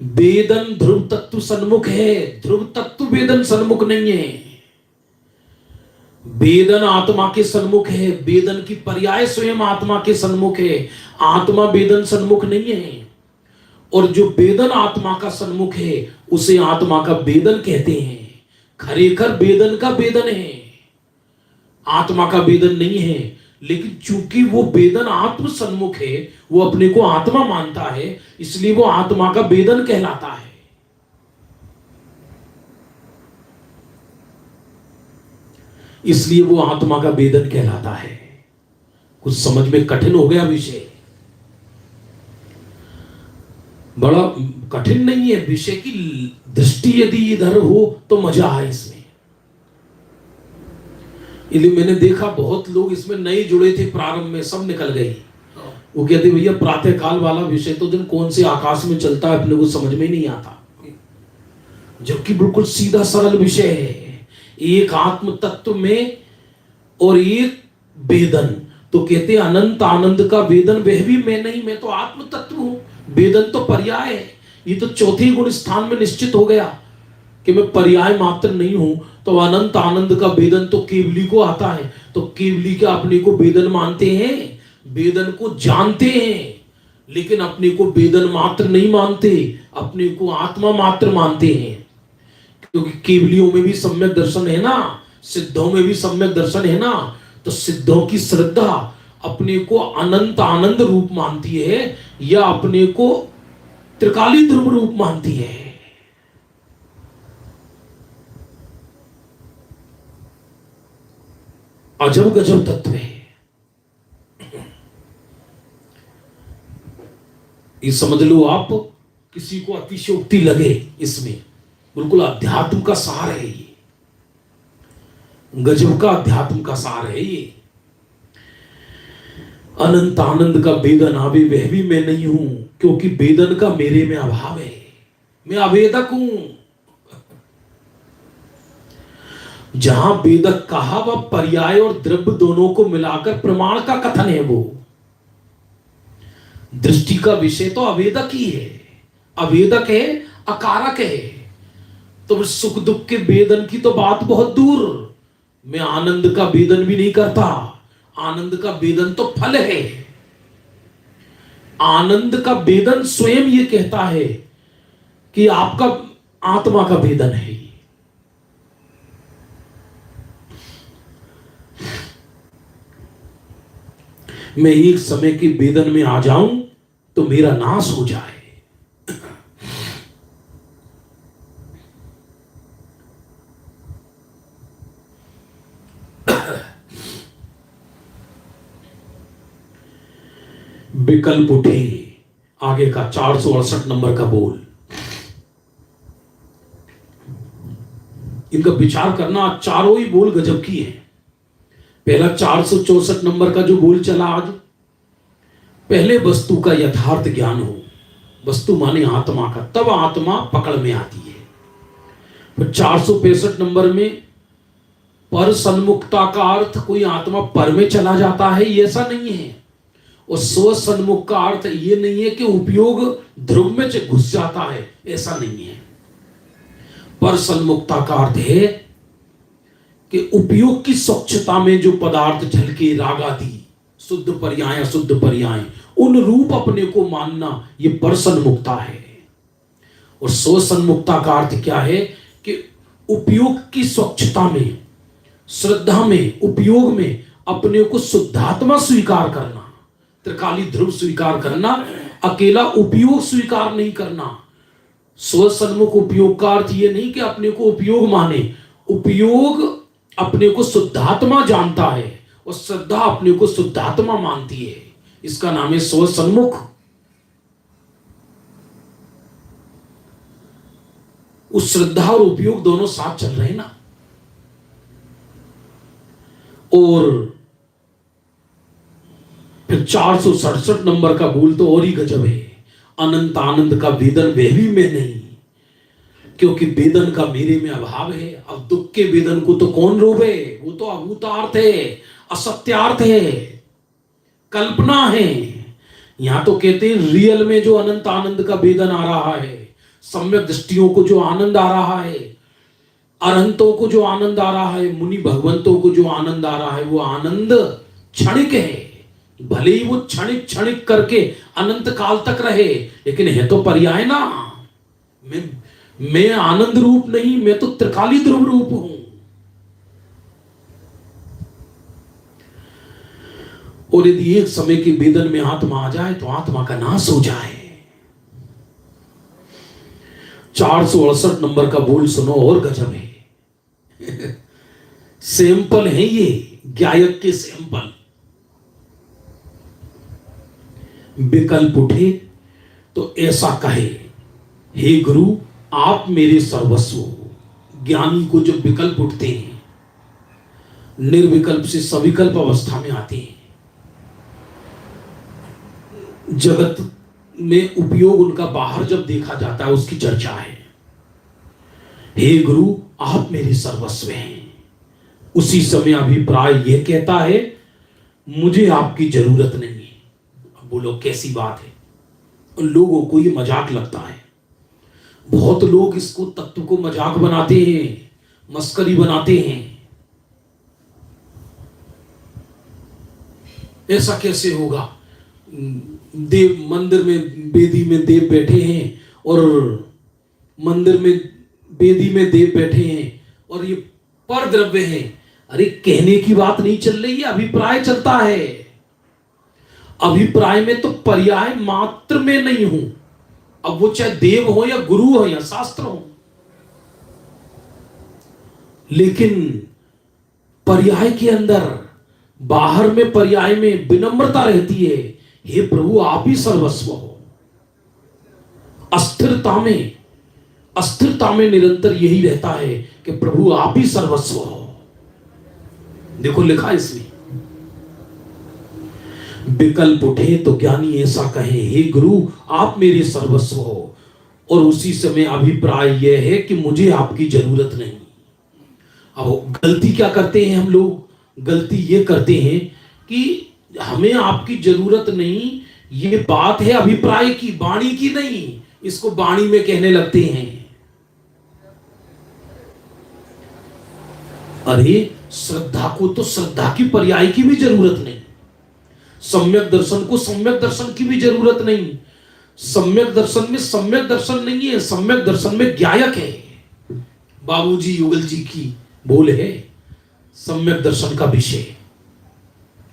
A: वेदन ध्रुव तत्व सन्मुख है, ध्रुव तत्व वेदन सन्मुख नहीं है। वेदन आत्मा के सन्मुख है, वेदन की पर्याय स्वयं आत्मा के सन्मुख है, आत्मा वेदन सन्मुख नहीं है। और जो वेदन आत्मा का सन्मुख है उसे आत्मा का वेदन कहते हैं। खरेखर वेदन का वेदन है, आत्मा का वेदन नहीं है। लेकिन चूंकि वो वेदन आत्म सन्मुख है, वो अपने को आत्मा मानता है, इसलिए वो आत्मा का वेदन कहलाता है। इसलिए वो आत्मा का वेदन कहलाता है। कुछ समझ में कठिन हो गया विषय? बड़ा कठिन नहीं है विषय की दृष्टि यदि इधर हो तो मजा आए इसमें। इसलिए मैंने देखा बहुत लोग इसमें नए जुड़े थे, प्रारंभ में सब निकल गए। वो कहते भैया प्रातः काल वाला विषय तो दिन कौन से आकाश में चलता है, अपने को समझ में नहीं आता, जबकि बिल्कुल सीधा सरल विषय है। एक आत्म तत्व में और एक वेदन, तो कहते अनंत आनंद का वेदन वह भी मैं नहीं, मैं तो आत्म तत्व हूं, वेदन तो पर्याय है। ये तो चौथे गुण स्थान में निश्चित हो गया कि मैं पर्याय मात्र नहीं हूं। तो अनंत आनंद का वेदन तो केवली को आता है, तो केवली के अपने को वेदन मानते हैं, वेदन को जानते हैं, लेकिन अपने को वेदन मात्र नहीं मानते, अपने को आत्मा मात्र मानते हैं। क्योंकि केवलियों में भी सम्यक दर्शन है ना, सिद्धों में भी सम्यक दर्शन है ना, तो सिद्धों की श्रद्धा अपने को अनंत आनंद रूप मानती है या अपने को त्रिकाली ध्रुव रूप मानती है। अजब गजब तत्व है। ये समझ लो आप, किसी को अतिशयोक्ति लगे इसमें, बिल्कुल अध्यात्म का सार है ये, गजब का अध्यात्म का सार है ये। अनंत आनंद का वेदन आवे वह भी मैं नहीं हूं, क्योंकि वेदन का मेरे में अभाव है, मैं अवेदक हूं। जहां वेदक कहा वह पर्याय और द्रव्य दोनों को मिलाकर प्रमाण का कथन है। वो दृष्टि का विषय तो अवेदक ही है, अवेदक है, अकारक है। तो सुख दुख के वेदन की तो बात बहुत दूर, मैं आनंद का वेदन भी नहीं करता। आनंद का वेदन तो फल है। आनंद का वेदन स्वयं ये कहता है कि आपका आत्मा का वेदन है। मैं एक समय के वेदन में आ जाऊं तो मेरा नाश हो जाए। विकल्प उठे, आगे का 468 नंबर का बोल। इनका विचार करना, चारों ही बोल गजब की है। पहला 464 नंबर का जो बोल चला आज, पहले वस्तु का यथार्थ ज्ञान हो, वस्तु माने आत्मा का, तब आत्मा पकड़ में आती है। फिर 465 नंबर में पर सन्मुखता का अर्थ कोई आत्मा पर में चला जाता है, ये ऐसा नहीं है। और स्व सन्मुख का अर्थ ये नहीं है कि उपयोग ध्रुव में घुस जाता है, ऐसा नहीं है। पर सन्मुखता का अर्थ है कि उपयोग की स्वच्छता में जो पदार्थ झलके, राग आदि, शुद्ध पर्याय अशुद्ध पर्याय, उन रूप अपने को मानना, ये पर सन्मुखता है। और स्व सन्मुखता का अर्थ क्या है कि उपयोग की स्वच्छता में, श्रद्धा में, उपयोग में अपने को शुद्धात्मा स्वीकार करना, त्रिकाली ध्रुव स्वीकार करना, अकेला उपयोग स्वीकार नहीं करना। स्वसन्मुख उपयोग का अर्थ यह नहीं कि अपने को उपयोग माने, उपयोग अपने को शुद्धात्मा जानता है और श्रद्धा अपने को शुद्धात्मा मानती है, इसका नाम है स्वसन्मुख। उस श्रद्धा और उपयोग दोनों साथ चल रहे हैं ना। और फिर 467 नंबर का बोल तो और ही गजब है, अनंत आनंद का वेदन वह भी मैं नहीं, क्योंकि वेदन का मेरे में अभाव है। अब दुख के वेदन को तो कौन रोवे, वो तो अभूतार्थ है, असत्यार्थ है, कल्पना है। यहां तो कहते हैं रियल में जो अनंत आनंद का वेदन आ रहा है, सम्यक दृष्टियों को जो आनंद आ रहा है, अरहंतों को जो आनंद आ रहा है, मुनि भगवंतों को जो आनंद आ रहा है, वो आनंद क्षणिक है। भले ही वो क्षणिक क्षणिक करके अनंत काल तक रहे, लेकिन है तो पर्याय ना। मैं आनंद रूप नहीं, मैं तो त्रिकाली ध्रुव रूप हूं। और यदि एक समय के वेदन में आत्मा आ जाए तो आत्मा का नाश हो जाए। 468 नंबर का बोल सुनो, और गजब है। सैंपल है ये, गायक के सैंपल। विकल्प उठे तो ऐसा कहे, हे गुरु आप मेरे सर्वस्व हो। ज्ञानी को जब विकल्प उठते हैं, निर्विकल्प से सविकल्प अवस्था में आते हैं। जगत में उपयोग उनका बाहर जब देखा जाता है, उसकी चर्चा है। हे गुरु आप मेरे सर्वस्व हैं। उसी समय अभिप्राय यह कहता है, मुझे आपकी जरूरत नहीं है। अब बोलो कैसी बात है। उन लोगों को ये मजाक लगता है। बहुत लोग इसको तत्व को मजाक बनाते हैं, मस्करी बनाते हैं। ऐसा कैसे होगा? देव मंदिर में बेदी में देव बैठे हैं, और मंदिर में बेदी में देव बैठे हैं, और ये पर द्रव्य है। अरे कहने की बात नहीं चल रही है, अभिप्राय चलता है। अभिप्राय में तो पर्याय मात्र में नहीं हूं। अब वो चाहे देव हो या गुरु हो या शास्त्र हो, लेकिन पर्याय के अंदर, बाहर में पर्याय में विनम्रता रहती है। हे प्रभु आप ही सर्वस्व हो। अस्थिरता में निरंतर यही रहता है कि प्रभु आप ही सर्वस्व हो। देखो लिखा इसमें, विकल्प उठे तो ज्ञानी ऐसा कहे, हे गुरु आप मेरे सर्वस्व हो। और उसी समय अभिप्राय यह है कि मुझे आपकी जरूरत नहीं। अब गलती क्या करते हैं हम लोग? गलती ये करते हैं कि हमें आपकी जरूरत नहीं, ये बात है अभिप्राय की, वाणी की नहीं। इसको वाणी में कहने लगते हैं। अरे श्रद्धा को तो श्रद्धा की पर्याय की भी जरूरत नहीं, सम्यक दर्शन को सम्यक दर्शन की भी जरूरत नहीं। सम्यक दर्शन में सम्यक दर्शन नहीं है, सम्यक दर्शन में ज्ञायक है। बाबूजी युगल जी की बोल है, सम्यक दर्शन का विषय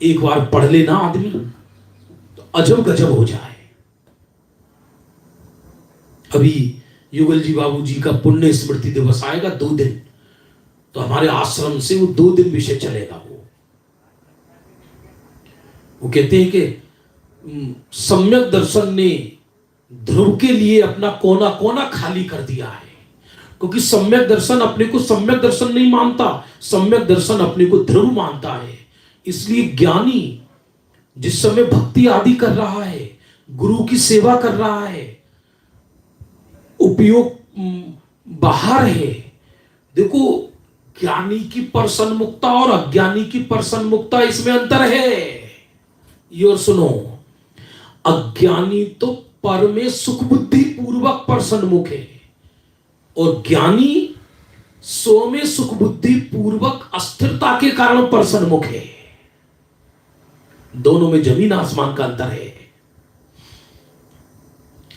A: एक बार पढ़ लेना आदमी तो अजब गजब हो जाए। अभी युगल जी बाबूजी का पुण्य स्मृति दिवस आएगा 2 दिन, तो हमारे आश्रम से वो 2 दिन विषय चलेगा। वो कहते हैं कि सम्यक दर्शन ने ध्रुव के लिए अपना कोना कोना खाली कर दिया है, क्योंकि सम्यक दर्शन अपने को सम्यक दर्शन नहीं मानता, सम्यक दर्शन अपने को ध्रुव मानता है। इसलिए ज्ञानी जिस समय भक्ति आदि कर रहा है, गुरु की सेवा कर रहा है, उपयोग बाहर है। देखो, ज्ञानी की प्रसन्नमुक्ता और अज्ञानी की प्रसन्नमुक्ता, इसमें अंतर है। ये और सुनो, अज्ञानी तो पर में सुख बुद्धि पूर्वक प्रसन्नमुख है, और ज्ञानी स्व में सुख बुद्धि पूर्वक अस्थिरता के कारण प्रसन्नमुख है। दोनों में जमीन आसमान का अंतर है।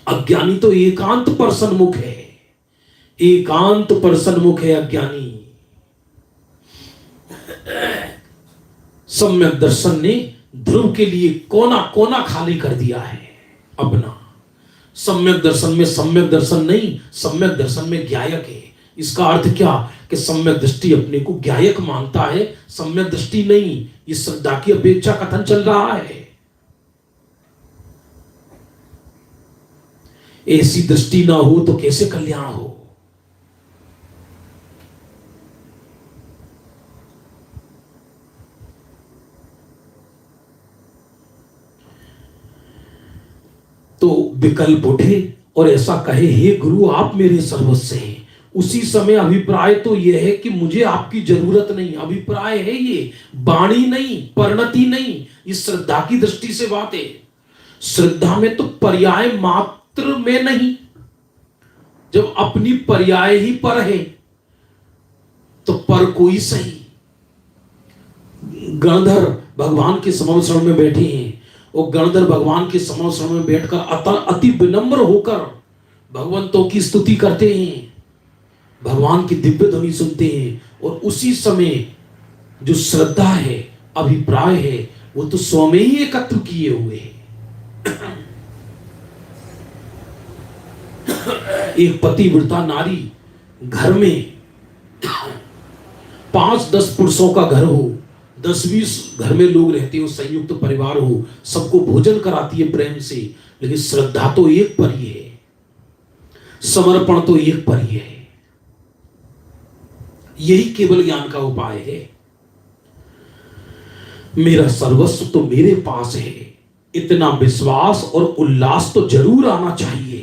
A: अज्ञानी तो एकांत प्रसन्नमुख है, एकांत प्रसन्नमुख है अज्ञानी। सम्यक दर्शन ने ध्रुव के लिए कोना कोना खाली कर दिया है अपना। सम्यक दर्शन में सम्यक दर्शन नहीं, सम्यक दर्शन में ज्ञायक है। इसका अर्थ क्या कि सम्यक दृष्टि अपने को ज्ञायक मानता है, सम्यक दृष्टि नहीं। ये श्रद्धा की अपेक्षा कथन चल रहा है। ऐसी दृष्टि ना हो तो कैसे कल्याण हो। तो विकल्प उठे और ऐसा कहे, हे गुरु आप मेरे सर्वस्व हैं। उसी समय अभिप्राय तो यह है कि मुझे आपकी जरूरत नहीं। अभिप्राय है ये, वाणी नहीं, परिणति नहीं। इस श्रद्धा की दृष्टि से बात है। श्रद्धा में तो पर्याय मात्र में नहीं। जब अपनी पर्याय ही पर है तो पर कोई सही। गणधर भगवान के समवसरण में बैठे हैं, और गणधर भगवान के समवसरण में बैठकर अति विनम्र होकर भगवंतों की स्तुति करते हैं, भगवान की दिव्य ध्वनि सुनते हैं। और उसी समय जो श्रद्धा है, अभिप्राय है, वो तो स्व में ही एकत्र किए हुए हैं। एक पतिव्रता नारी घर में 5-10 पुरुषों का घर हो, 10-20 घर में लोग रहते हो, संयुक्त परिवार हो, सबको भोजन कराती है प्रेम से, लेकिन श्रद्धा तो एक पर ही है, समर्पण तो एक पर ही है। यही केवल ज्ञान का उपाय है। मेरा सर्वस्व तो मेरे पास है, इतना विश्वास और उल्लास तो जरूर आना चाहिए।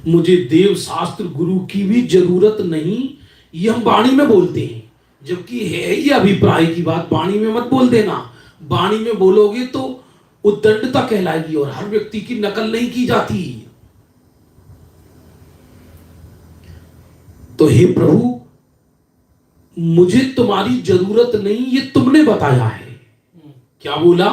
A: मुझे देव शास्त्र गुरु की भी जरूरत नहीं, ये हम वाणी में बोलते हैं, जबकि है ये अभिप्राय की बात। वाणी में मत बोल देना, वाणी में बोलोगे तो उद्दंडता कहलाएगी, और हर व्यक्ति की नकल नहीं की जाती। तो हे प्रभु, मुझे तुम्हारी जरूरत नहीं, ये तुमने बताया है। क्या बोला?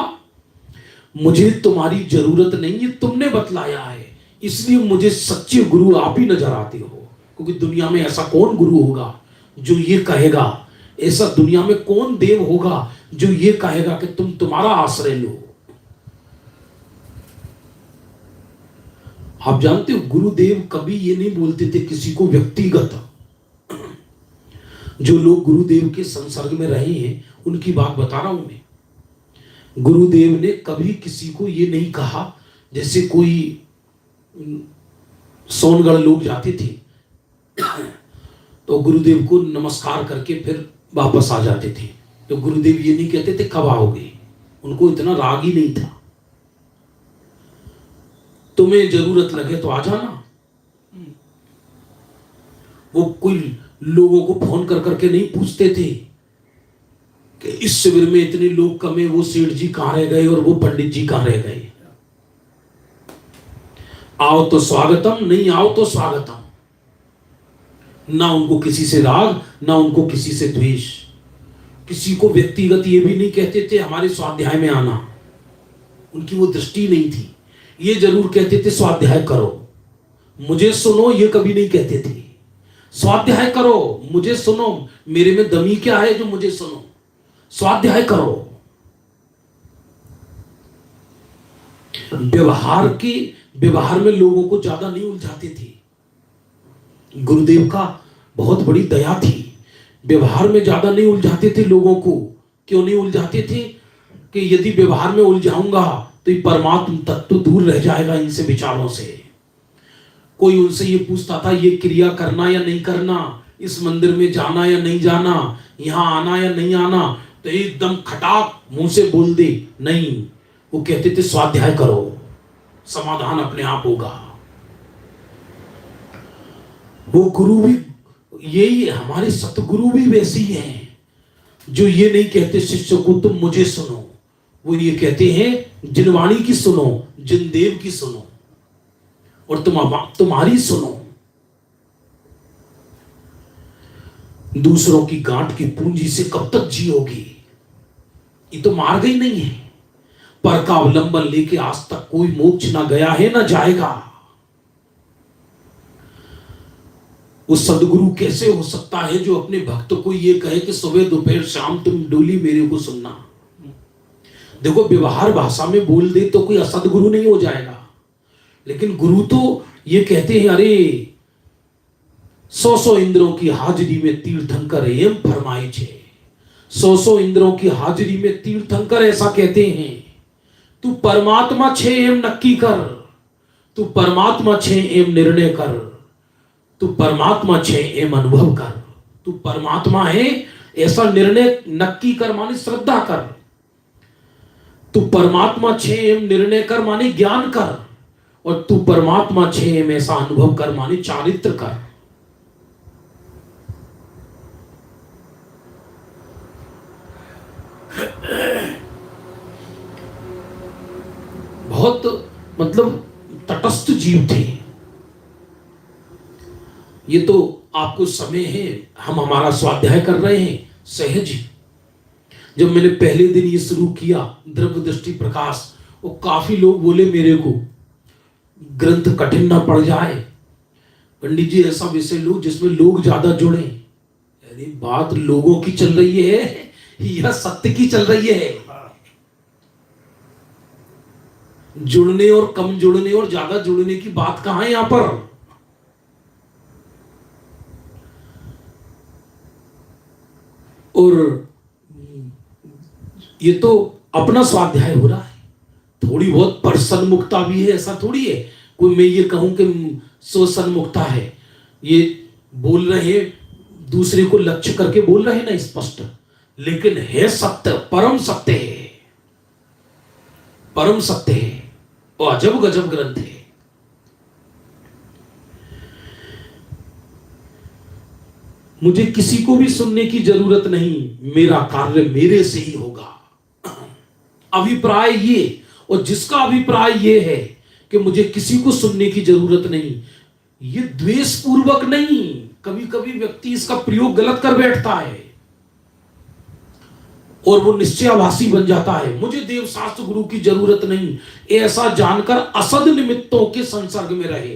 A: मुझे तुम्हारी जरूरत नहीं, ये तुमने बतलाया है। इसलिए मुझे सच्चे गुरु आप ही नजर आते हो, क्योंकि दुनिया में ऐसा कौन गुरु होगा जो ये कहेगा, ऐसा दुनिया में कौन देव होगा जो ये कहेगा कि तुम तुम्हारा आश्रय लो। आप जानते हो, गुरुदेव कभी ये नहीं बोलते थे किसी को व्यक्तिगत। जो लोग गुरुदेव के संसर्ग में रहे हैं उनकी बात बता रहा हूं मैं। गुरुदेव ने कभी किसी को ये नहीं कहा, जैसे कोई सोनगढ़ लोग जाते थे तो गुरुदेव को नमस्कार करके फिर वापस आ जाते थे, तो गुरुदेव ये नहीं कहते थे कब आओगे। उनको इतना राग ही नहीं था। तुम्हें जरूरत लगे तो आ जाना। वो कोई लोगों को फोन कर करके नहीं पूछते थे कि इस शिविर में इतने लोग कम, वो सेठ जी कहां रह गए और वो पंडित जी कहां रह गए। आओ तो स्वागतम, नहीं आओ तो स्वागतम। ना उनको किसी से राग, ना उनको किसी से द्वेष। किसी को व्यक्तिगत ये भी नहीं कहते थे हमारे स्वाध्याय में आना, उनकी वो दृष्टि नहीं थी। ये जरूर कहते थे स्वाध्याय करो, मुझे सुनो, ये कभी नहीं कहते थे। स्वाध्याय करो, मुझे सुनो, मेरे में दमी क्या है जो मुझे सुनो, स्वाध्याय करो। व्यवहार में लोगों को ज्यादा नहीं उलझाते थे। गुरुदेव का बहुत बड़ी दया थी, व्यवहार में ज्यादा नहीं उलझाते थे लोगों को। क्यों नहीं उलझाते थे? कि यदि व्यवहार में उलझाऊंगा तो ये परमात्म तत्व दूर रह जाएगा इनसे विचारों से। कोई उनसे ये पूछता था ये क्रिया करना या नहीं करना, इस मंदिर में जाना या नहीं जाना, यहां आना या नहीं आना, तो एकदम खटाक मुंह से बोल दे नहीं। वो कहते थे स्वाध्याय करो, समाधान अपने आप होगा। वो गुरु भी यही, हमारे सतगुरु भी वैसे ही हैं, जो ये नहीं कहते शिष्य को तुम मुझे सुनो, वो ये कहते हैं जिनवाणी की सुनो, जिनदेव की सुनो, और तुम्हारी सुनो। दूसरों की गांठ की पूंजी से कब तक जियोगी? ये तो मार्ग ही नहीं है। पर का अवलंबन लेके आज तक कोई मोक्ष ना गया है ना जाएगा। वो सदगुरु कैसे हो सकता है जो अपने भक्त को ये कहे कि सुबह दोपहर शाम तुम डोली मेरे को सुनना? देखो, व्यवहार भाषा में बोल दे तो कोई असदगुरु नहीं हो जाएगा, लेकिन गुरु तो ये कहते हैं अरे 100 इंद्रों की हाजिरी में तीर्थंकर एम फरमाई छे। 100 इंद्रों की हाजिरी में तीर्थंकर ऐसा कहते हैं, तू परमात्मा छे एम नक्की कर, तू परमात्मा छे एम निर्णय कर, तू परमात्मा छे एम अनुभव कर। तू परमात्मा है ऐसा निर्णय नक्की कर माने श्रद्धा कर, तू परमात्मा छे एम निर्णय कर माने ज्ञान कर, और तू परमात्मा छे एम ऐसा अनुभव कर माने चारित्र कर। बहुत मतलब तटस्थ जीव थे ये। तो आपको समय है, हम हमारा स्वाध्याय कर रहे हैं सहज। जब मैंने पहले दिन ये शुरू किया द्रव्य दृष्टि प्रकाश, वो काफी लोग बोले मेरे को ग्रंथ कठिन ना पड़ जाए पंडित जी, ऐसा विषय लो जिसमें लोग ज्यादा जुड़े। अरे बात लोगों की चल रही है या सत्य की चल रही है? जुड़ने और कम जुड़ने और ज्यादा जुड़ने की बात कहां है यहां पर? और ये तो अपना स्वाध्याय हो रहा है, थोड़ी बहुत पर सन्मुखता भी है, ऐसा थोड़ी है कोई मैं ये कहूं कि सो सन्मुखता है। ये बोल रहे हैं दूसरे को लक्ष्य करके बोल रहे हैं ना स्पष्ट, लेकिन है सत्य, परम सत्य है, परम सत्य है, वो अजब गजब ग्रंथ है। मुझे किसी को भी सुनने की जरूरत नहीं, मेरा कार्य मेरे से ही होगा। अभिप्राय ये, और जिसका अभिप्राय ये है कि मुझे किसी को सुनने की जरूरत नहीं, ये द्वेष पूर्वक नहीं। कभी कभी व्यक्ति इसका प्रयोग गलत कर बैठता है और वो निश्चयाभासी बन जाता है, मुझे देव शास्त्र गुरु की जरूरत नहीं, ऐसा जानकर असद निमित्तों के संसर्ग में रहे,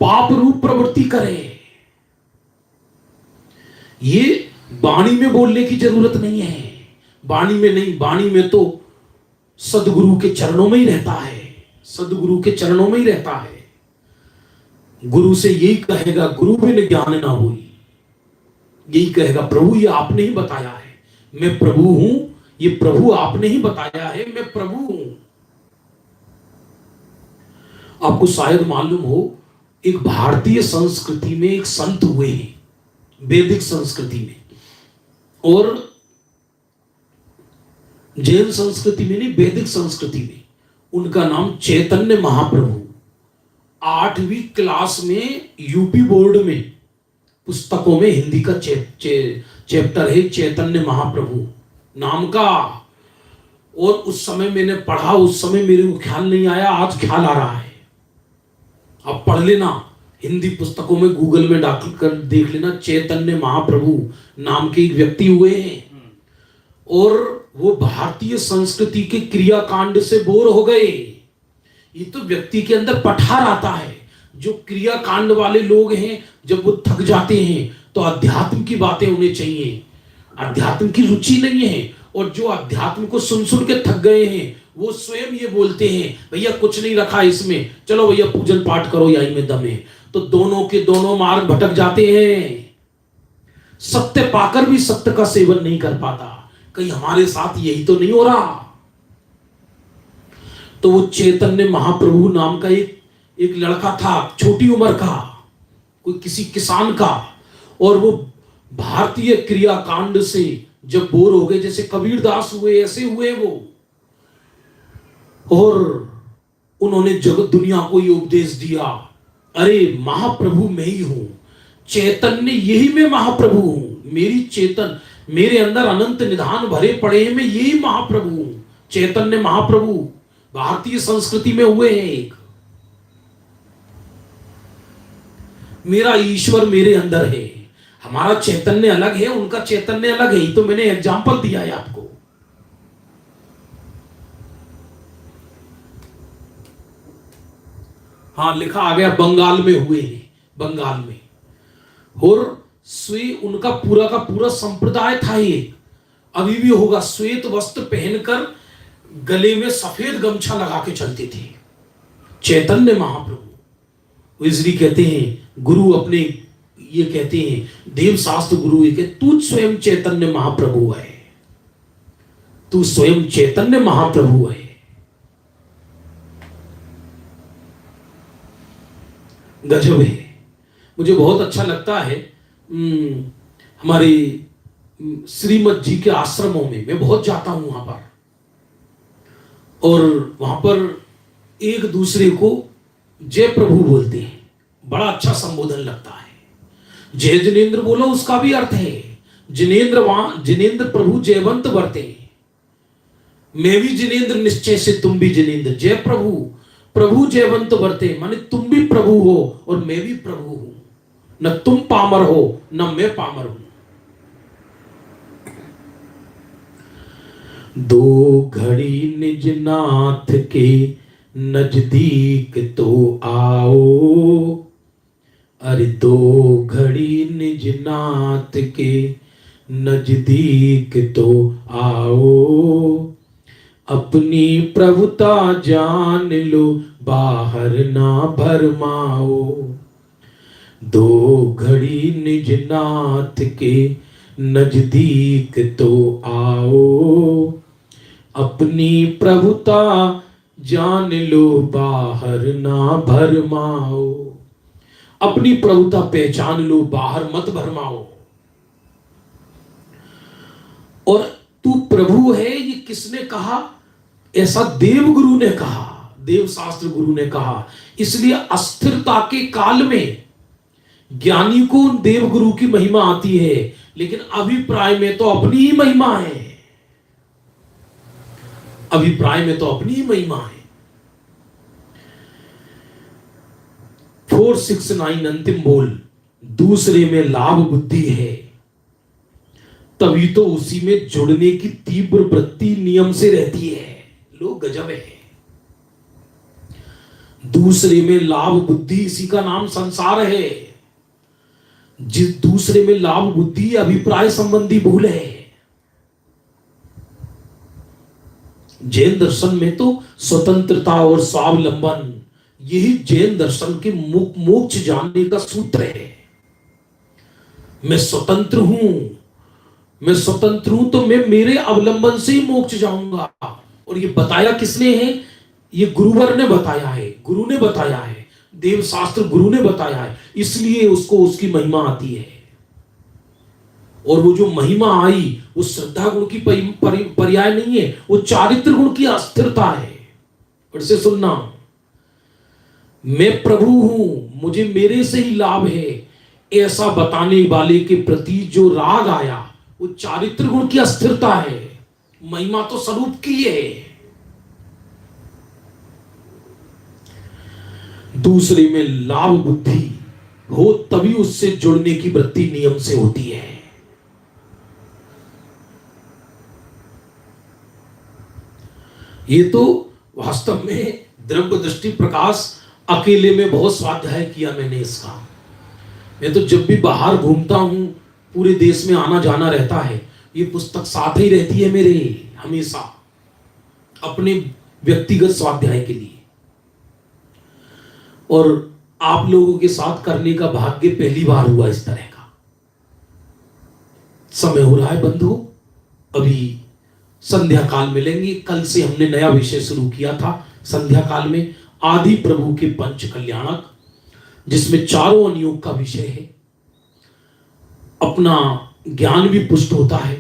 A: पाप रूप प्रवृत्ति करे। ये वाणी में बोलने की जरूरत नहीं है, वाणी में नहीं, वाणी में तो सदगुरु के चरणों में ही रहता है, सदगुरु के चरणों में ही रहता है। गुरु से यही कहेगा गुरु बिन ज्ञान ना हुई, यही कहेगा प्रभु ये आपने ही बताया है, मैं प्रभु हूं, ये प्रभु आपने ही बताया है, मैं प्रभु हूं। आपको शायद मालूम हो, एक भारतीय संस्कृति में एक संत हुए हैं, वैदिक संस्कृति में, और जैन संस्कृति में नहीं, वैदिक संस्कृति में। उनका नाम चैतन्य महाप्रभु। 8वीं क्लास में यूपी बोर्ड में पुस्तकों में हिंदी का चैप्टर है चैतन्य महाप्रभु नाम का। और उस समय मैंने पढ़ा, उस समय मेरे को ख्याल नहीं आया, आज ख्याल आ रहा है। आप पढ़ लेना, हिंदी पुस्तकों में गूगल में डाल कर देख लेना, चैतन्य महाप्रभु नाम के एक व्यक्ति हुए हैं, और वो भारतीय संस्कृति के क्रियाकांड से बोर हो गए। ये तो व्यक्ति के अंदर पठार आता है। जो क्रियाकांड वाले लोग हैं, जब वो थक जाते हैं तो अध्यात्म की बातें उन्हें चाहिए, अध्यात्म की रुचि नहीं है। और जो अध्यात्म को सुन सुन के थक गए हैं, वो स्वयं ये बोलते हैं भैया कुछ नहीं रखा इसमें, चलो भैया पूजन पाठ करो, यही में दम है। तो दोनों के दोनों मार्ग भटक जाते हैं। सत्य पाकर भी सत्य का सेवन नहीं कर पाता। कहीं हमारे साथ यही तो नहीं हो रहा? तो वो चैतन्य महाप्रभु नाम का एक लड़का था, छोटी उम्र का, कोई किसी किसान का, और वो भारतीय क्रियाकांड से जब बोर हो गए, जैसे कबीरदास हुए, ऐसे हुए वो, और उन्होंने जगत दुनिया को ये उपदेश दिया, अरे महाप्रभु मैं ही हूं, चैतन्य यही मैं महाप्रभु हूं, मेरी चेतन, मेरे अंदर अनंत निधान भरे पड़े हैं, मैं यही महाप्रभु हूं, चैतन्य महाप्रभु भारतीय संस्कृति में हुए हैं एक। मेरा ईश्वर मेरे अंदर है, हमारा चैतन्य अलग है, उनका चैतन्य अलग है, तो मैंने एग्जाम्पल दिया है आपको। हाँ, लिखा आ गया बंगाल में हुए हैं, बंगाल में, और उनका पूरा का पूरा संप्रदाय था ये, अभी भी होगा, श्वेत वस्त्र पहनकर गले में सफेद गमछा लगा के चलते थे, चैतन्य महाप्रभु। इसलिए कहते हैं गुरु अपने, ये कहते हैं देव शास्त्र गुरु ये कहते, तू स्वयं चैतन्य महाप्रभु है, तू स्वयं चैतन्य महाप्रभु है। गजब है, मुझे बहुत अच्छा लगता है। हमारे श्रीमद जी के आश्रमों में मैं बहुत जाता हूं वहां पर, और वहां पर एक दूसरे को जय प्रभु बोलते हैं, बड़ा अच्छा संबोधन लगता है। जय जिनेन्द्र बोलो, उसका भी अर्थ है जिनेन्द्र, वहां जिनेन्द्र प्रभु जयवंत बरते, मैं भी जिनेन्द्र निश्चय से तुम भी जिनेन्द्र, जय प्रभु, प्रभु जयवंत बरते, माने तुम भी प्रभु हो और मैं भी प्रभु हूं, न तुम पामर हो न मैं पामर हूं। दो घड़ी निज नाथ के नजदीक तो आओ, अरे दो घड़ी निज नाथ के नजदीक तो आओ, अपनी प्रभुता जान लो बाहर ना भरमाओ। दो घड़ी निज नाथ के नजदीक तो आओ, अपनी प्रभुता जान लो बाहर ना भरमाओ। अपनी प्रभुता पहचान लो, बाहर मत भरमाओ। और तू प्रभु है ये किसने कहा? ऐसा देव गुरु ने कहा, देव शास्त्र गुरु ने कहा। इसलिए अस्थिरता के काल में ज्ञानी को देव गुरु की महिमा आती है, लेकिन अभिप्राय में तो अपनी ही महिमा है, अभिप्राय में तो अपनी ही महिमा है। 469 अंतिम बोल, दूसरे में लाभ बुद्धि है, तभी तो उसी में जुड़ने की तीव्र वृत्ति नियम से रहती है। लोग गजब है, दूसरे में लाभ बुद्धि, इसी का नाम संसार है। जिस दूसरे में लाभ बुद्धि अभिप्राय संबंधी भूल है। जैन दर्शन में तो स्वतंत्रता और स्वावलंबन, यही जैन दर्शन के मोक्ष जानने का सूत्र है। मैं स्वतंत्र हूं, मैं स्वतंत्र हूं तो मैं मेरे अवलंबन से ही मोक्ष जाऊंगा। और ये बताया किसने है? ये गुरुवर ने बताया है, गुरु ने बताया है, देव शास्त्र गुरु ने बताया है, इसलिए उसको उसकी महिमा आती है। और वो जो महिमा आई वो श्रद्धा गुण की पर्याय नहीं है, वो चारित्र गुण की अस्थिरता है। फिर से सुनना, मैं प्रभु हूं, मुझे मेरे से ही लाभ है, ऐसा बताने वाले के प्रति जो राग आया वो चारित्र गुण की अस्थिरता है। महिमा तो स्वरूप की है। दूसरे में लाभ बुद्धि हो तभी उससे जुड़ने की वृत्ति नियम से होती है। ये तो वास्तव में द्रव्य दृष्टि प्रकाश अकेले में बहुत स्वाध्याय किया मैंने इसका। मैं तो जब भी बाहर घूमता हूं, पूरे देश में आना जाना रहता है, ये पुस्तक साथ ही रहती है मेरे हमेशा, अपने व्यक्तिगत स्वाध्याय के लिए। और आप लोगों के साथ करने का भाग्य पहली बार हुआ इस तरह का। समय हो रहा है बंधु, अभी संध्या काल मिलेंगे। कल से हमने नया विषय शुरू किया था संध्या काल में, आदि प्रभु के पंच कल्याणक जिसमें चारों अनुयोग का विषय है। अपना ज्ञान भी पुष्ट होता है,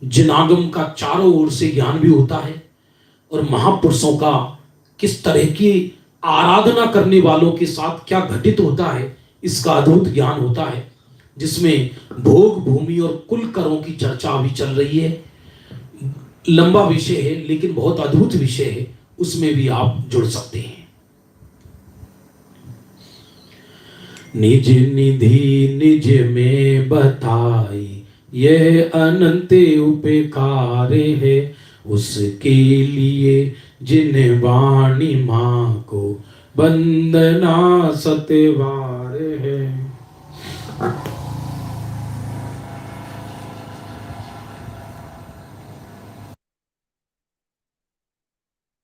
A: जिनागम का चारों ओर से ज्ञान भी होता है, और महापुरुषों का किस तरह की आराधना करने वालों के साथ क्या घटित होता है इसका अद्भुत ज्ञान होता है, जिसमें भोग भूमि और कुल करों की चर्चा अभी चल रही है। लंबा विषय है लेकिन बहुत अद्भुत विषय है, उसमें भी आप जुड़ सकते हैं। निज निधि निज में बताई यह अनंत उपकार है, उसके लिए जिन वाणी माँ को वंदना सतवार है।